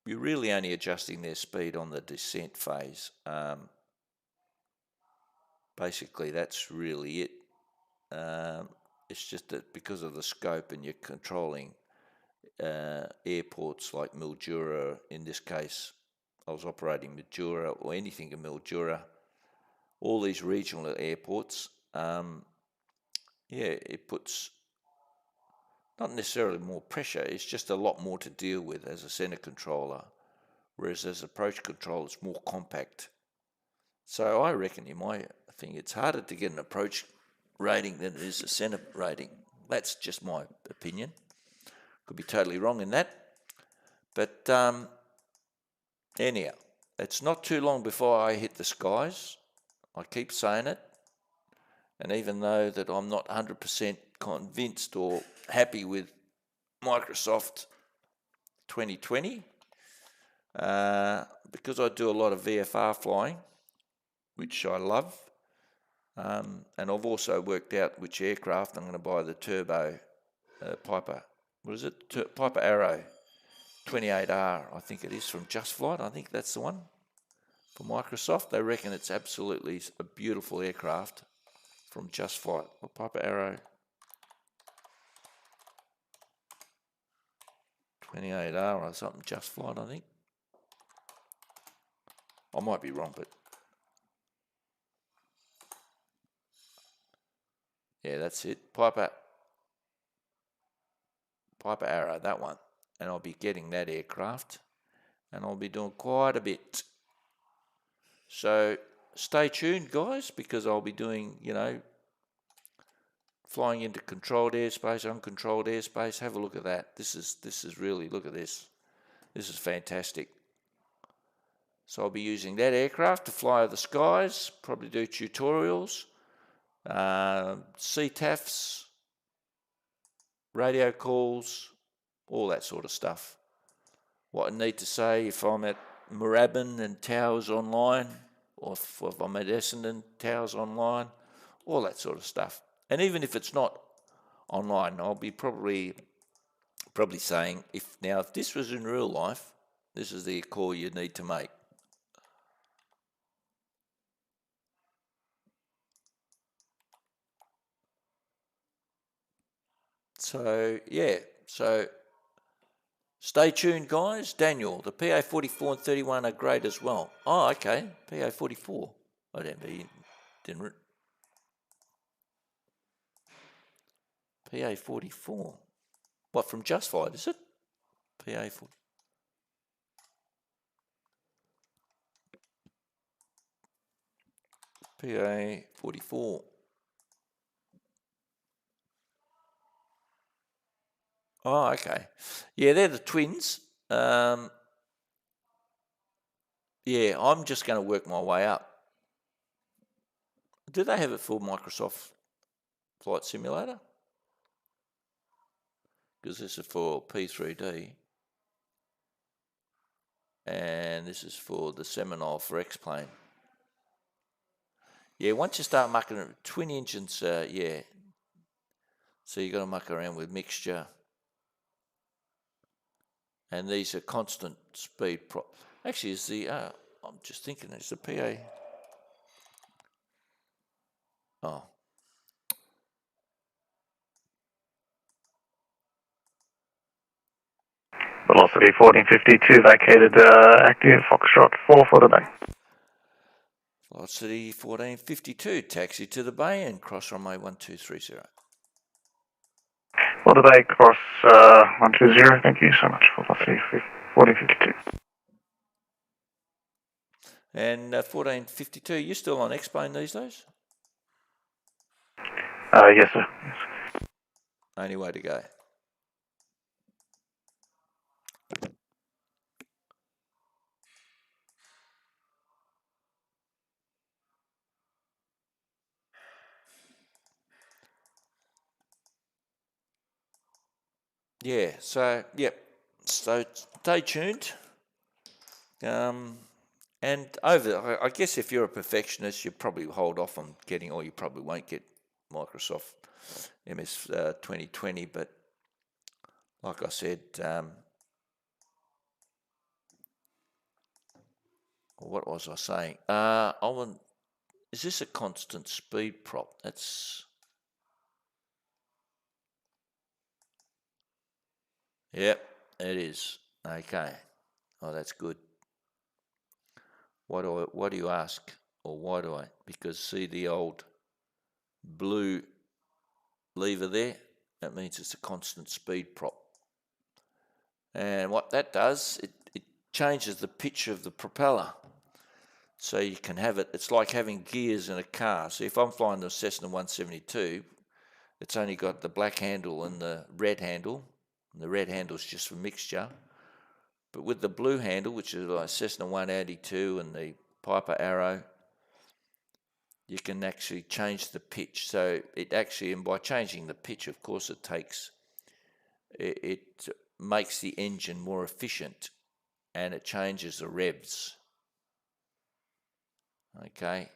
Speaker 1: you're really only adjusting their speed on the descent phase. Basically, that's really it. It's just that because of the scope and you're controlling airports like Mildura, in this case, I was operating Mildura or anything in Mildura, all these regional airports, it puts not necessarily more pressure, it's just a lot more to deal with as a centre controller, whereas as approach control, it's more compact. So I reckon in my thing, it's harder to get an approach rating than it is a centre rating. That's just my opinion. Could be totally wrong in that. But anyhow, it's not too long before I hit the skies. I keep saying it. And even though that I'm not 100% convinced or happy with Microsoft 2020, because I do a lot of VFR flying, which I love, and I've also worked out which aircraft I'm going to buy the turbo Piper. What is it? Piper Arrow 28R, I think it is, from Just Flight. I think that's the one for Microsoft. They reckon it's absolutely a beautiful aircraft from Just Flight. Or Piper Arrow 28R or something, Just Flight, I think. I might be wrong, but yeah, that's it. Piper Arrow, that one. And I'll be getting that aircraft, and I'll be doing quite a bit. So stay tuned, guys, because I'll be doing, flying into controlled airspace, uncontrolled airspace. Have a look at that. This is really, look at this. This is fantastic. So I'll be using that aircraft to fly over the skies, probably do tutorials, CTAFs, radio calls, all that sort of stuff. What I need to say if I'm at Moorabbin and Towers online, or if I'm at Essendon, Towers online, all that sort of stuff. And even if it's not online, I'll be probably saying, if this was in real life, this is the call you need to make. So, yeah, stay tuned, guys. Daniel, the PA44 and 31 are great as well. Oh, okay, PA44. I didn't. PA44. What, from Just Flight, is it? PA40. PA44. Oh, okay. Yeah, they're the twins. Yeah, I'm just going to work my way up. Do they have it for Microsoft Flight Simulator? Because this is for P3D. And this is for the Seminole for X-Plane. Yeah, once you start mucking it, twin engines, yeah. So you've got to muck around with mixture. And these are constant speed actually, is the, I'm just thinking, it's the PA. Oh.
Speaker 13: Velocity 1452 vacated active Foxtrot 4 for the bay.
Speaker 1: Velocity 1452, taxi to the bay and cross runway 1230.
Speaker 13: For the bay, cross 120. Thank you so much for Velocity 1452.
Speaker 1: And 1452, you still on X-Plane these days?
Speaker 13: Yes, sir. Yes.
Speaker 1: Only way to go. Yeah, so, yep. So stay tuned. And I guess if you're a perfectionist, you probably hold off on getting, or you probably won't get Microsoft MS 2020. But like I said, what was I saying? Is this a constant speed prop? Yep, it is. Okay. Oh, that's good. What do you ask? Or why do I? Because see the old blue lever there? That means it's a constant speed prop. And what that does, it changes the pitch of the propeller. So you can have it, it's like having gears in a car. So if I'm flying the Cessna 172, it's only got the black handle and the red handle. And the red handle is just for mixture. But with the blue handle, which is like Cessna 182 and the Piper Arrow, you can actually change the pitch. So it actually, and by changing the pitch, of course, it makes the engine more efficient and it changes the revs. Okay.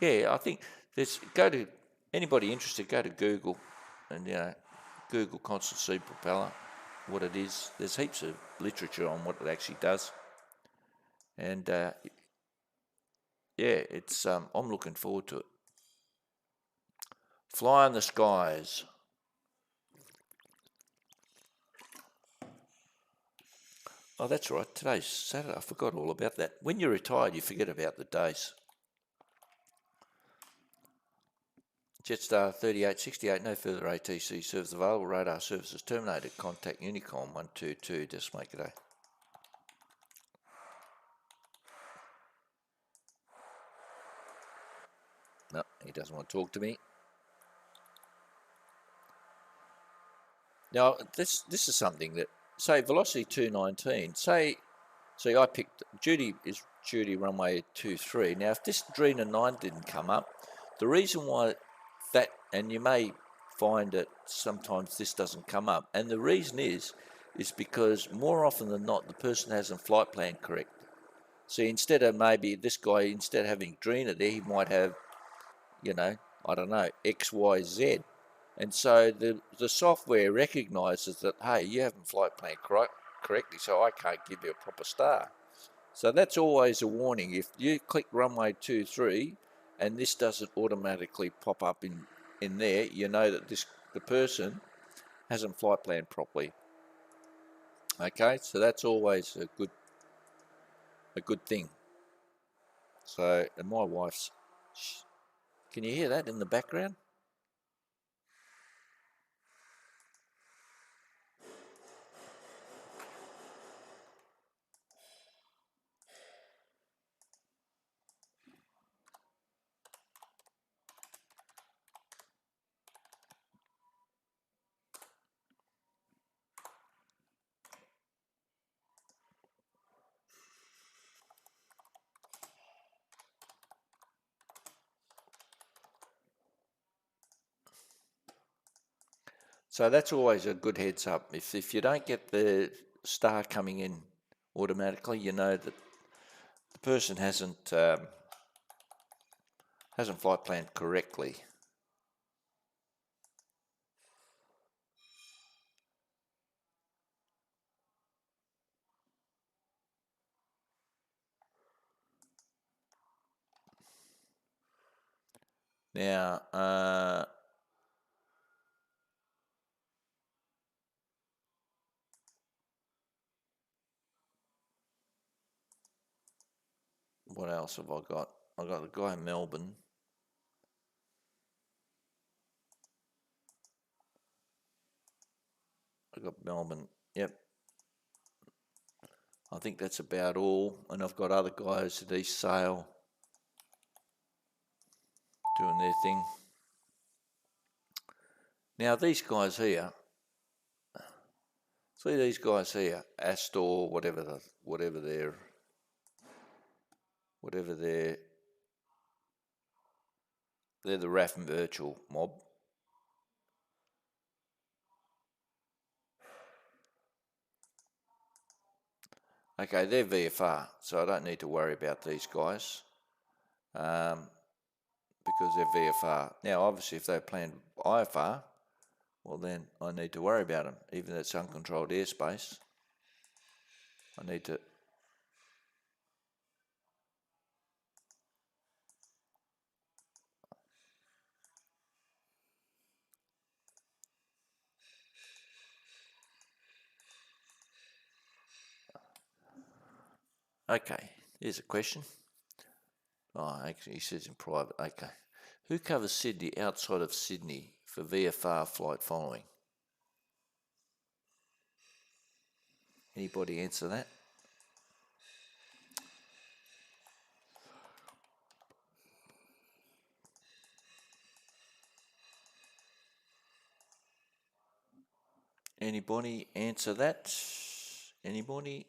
Speaker 1: Yeah, I think anybody interested, go to Google and, Google constant speed propeller, what it is. There's heaps of literature on what it actually does. And, yeah, it's, I'm looking forward to it. Fly in the skies. Oh, that's right. Today's Saturday. I forgot all about that. When you're retired, you forget about the days. Jetstar 3868, no further ATC service available. Radar services terminated. Contact Unicom 122. Just make it a. No, he doesn't want to talk to me. Now, this is something that, say, Velocity 219, see, I picked, Judy runway 23. Now, if this Drina 9 didn't come up, the reason why that, and you may find that sometimes this doesn't come up, and the reason is because more often than not, the person hasn't flight planned correct. So instead of maybe this guy, instead of having Drina there, he might have, I don't know, X, Y, Z. And so the software recognises that, hey, you haven't flight planned correctly, so I can't give you a proper star. So that's always a warning. If you click runway 23 and this doesn't automatically pop up in there, you know that the person hasn't flight planned properly. Okay, so that's always a good thing. So, and my wife's, can you hear that in the background? So that's always a good heads up. If you don't get the star coming in automatically, you know that the person hasn't flight planned correctly. Now, else have I got? I got the guy in Melbourne. I got Melbourne. Yep. I think that's about all. And I've got other guys at East Sale doing their thing. Now these guys here, see these guys here, Astor, whatever they're the RAF virtual mob. Okay, they're VFR, so I don't need to worry about these guys because they're VFR. Now, obviously, if they're planned IFR, well, then I need to worry about them. Even though it's uncontrolled airspace, I need to... Okay, here's a question. Oh, actually, he says in private. Okay. Who covers Sydney outside of Sydney for VFR flight following? Anybody answer that? Anybody answer that? Anybody?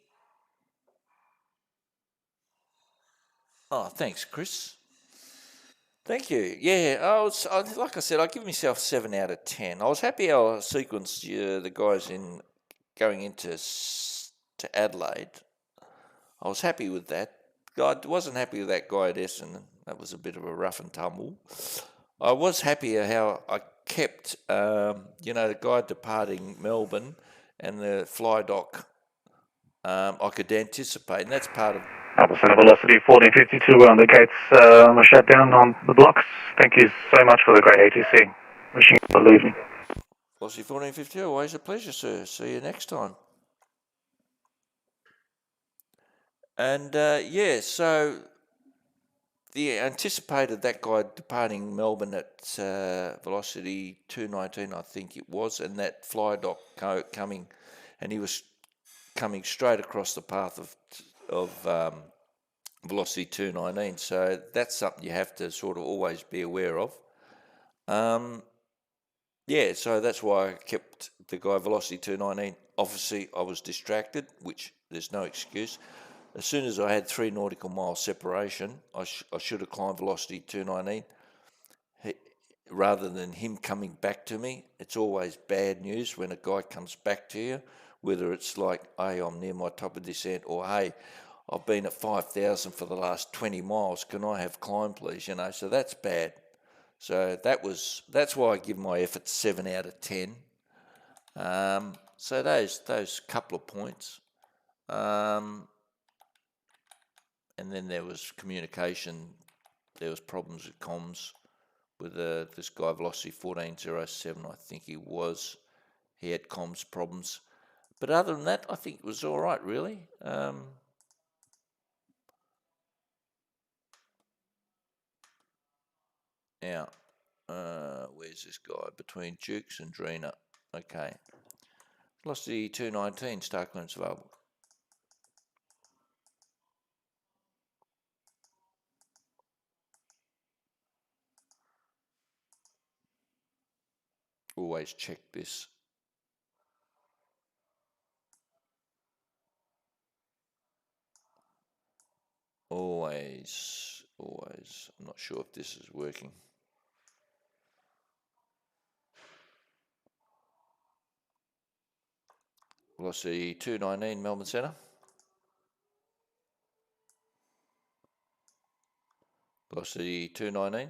Speaker 1: Oh, thanks, Chris. Thank you. Yeah, like I said, I give myself 7 out of 10. I was happy how I sequenced the guys in going into to Adelaide. I was happy with that. I wasn't happy with that guy at Essendon. That was a bit of a rough and tumble. I was happy how I kept, the guy departing Melbourne and the fly dock. I could anticipate, and that's part of...
Speaker 13: Center velocity 1452, we're on the gates, we're shut down on the blocks. Thank you so much for the great ATC. Wishing you a good evening.
Speaker 1: Velocity 1452, always a pleasure, sir. See you next time. And so the anticipated that guy departing Melbourne at velocity 219, I think it was, and that fly dock coming, and he was coming straight across the path of velocity 219. So that's something you have to sort of always be aware of. So that's why I kept the guy velocity 219. Obviously, I was distracted, which there's no excuse. As soon as I had 3 nautical mile separation, I should have climbed velocity 219 rather than him coming back to me. It's always bad news when a guy comes back to you, whether it's like, hey, I'm near my top of descent, or hey, I've been at 5,000 for the last 20 miles. Can I have climb, please? So that's bad. So that's why I give my effort 7 out of 10. So those couple of points. And then there was communication. There was problems with comms with this guy, Velocity 1407, I think he was. He had comms problems. But other than that, I think it was all right, really. Now, where's this guy? Between Dukes and Drina. Okay. Velocity 219, star clearance available. Always check this. Always. I'm not sure if this is working. Velocity 219, Melbourne Centre. Velocity 219.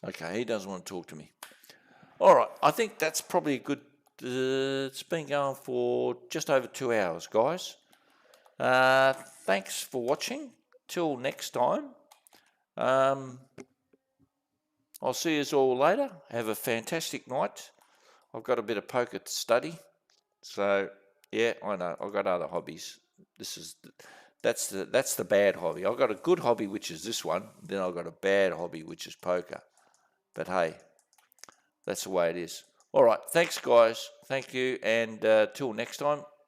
Speaker 1: Okay, he doesn't want to talk to me. All right, I think that's probably a good... it's been going for just over 2 hours, guys. Thanks for watching. Till next time. I'll see you all later. Have a fantastic night. I've got a bit of poker to study. So, yeah, I know. I've got other hobbies. That's the bad hobby. I've got a good hobby, which is this one. Then I've got a bad hobby, which is poker. But hey, that's the way it is. All right. Thanks, guys. Thank you. And till next time.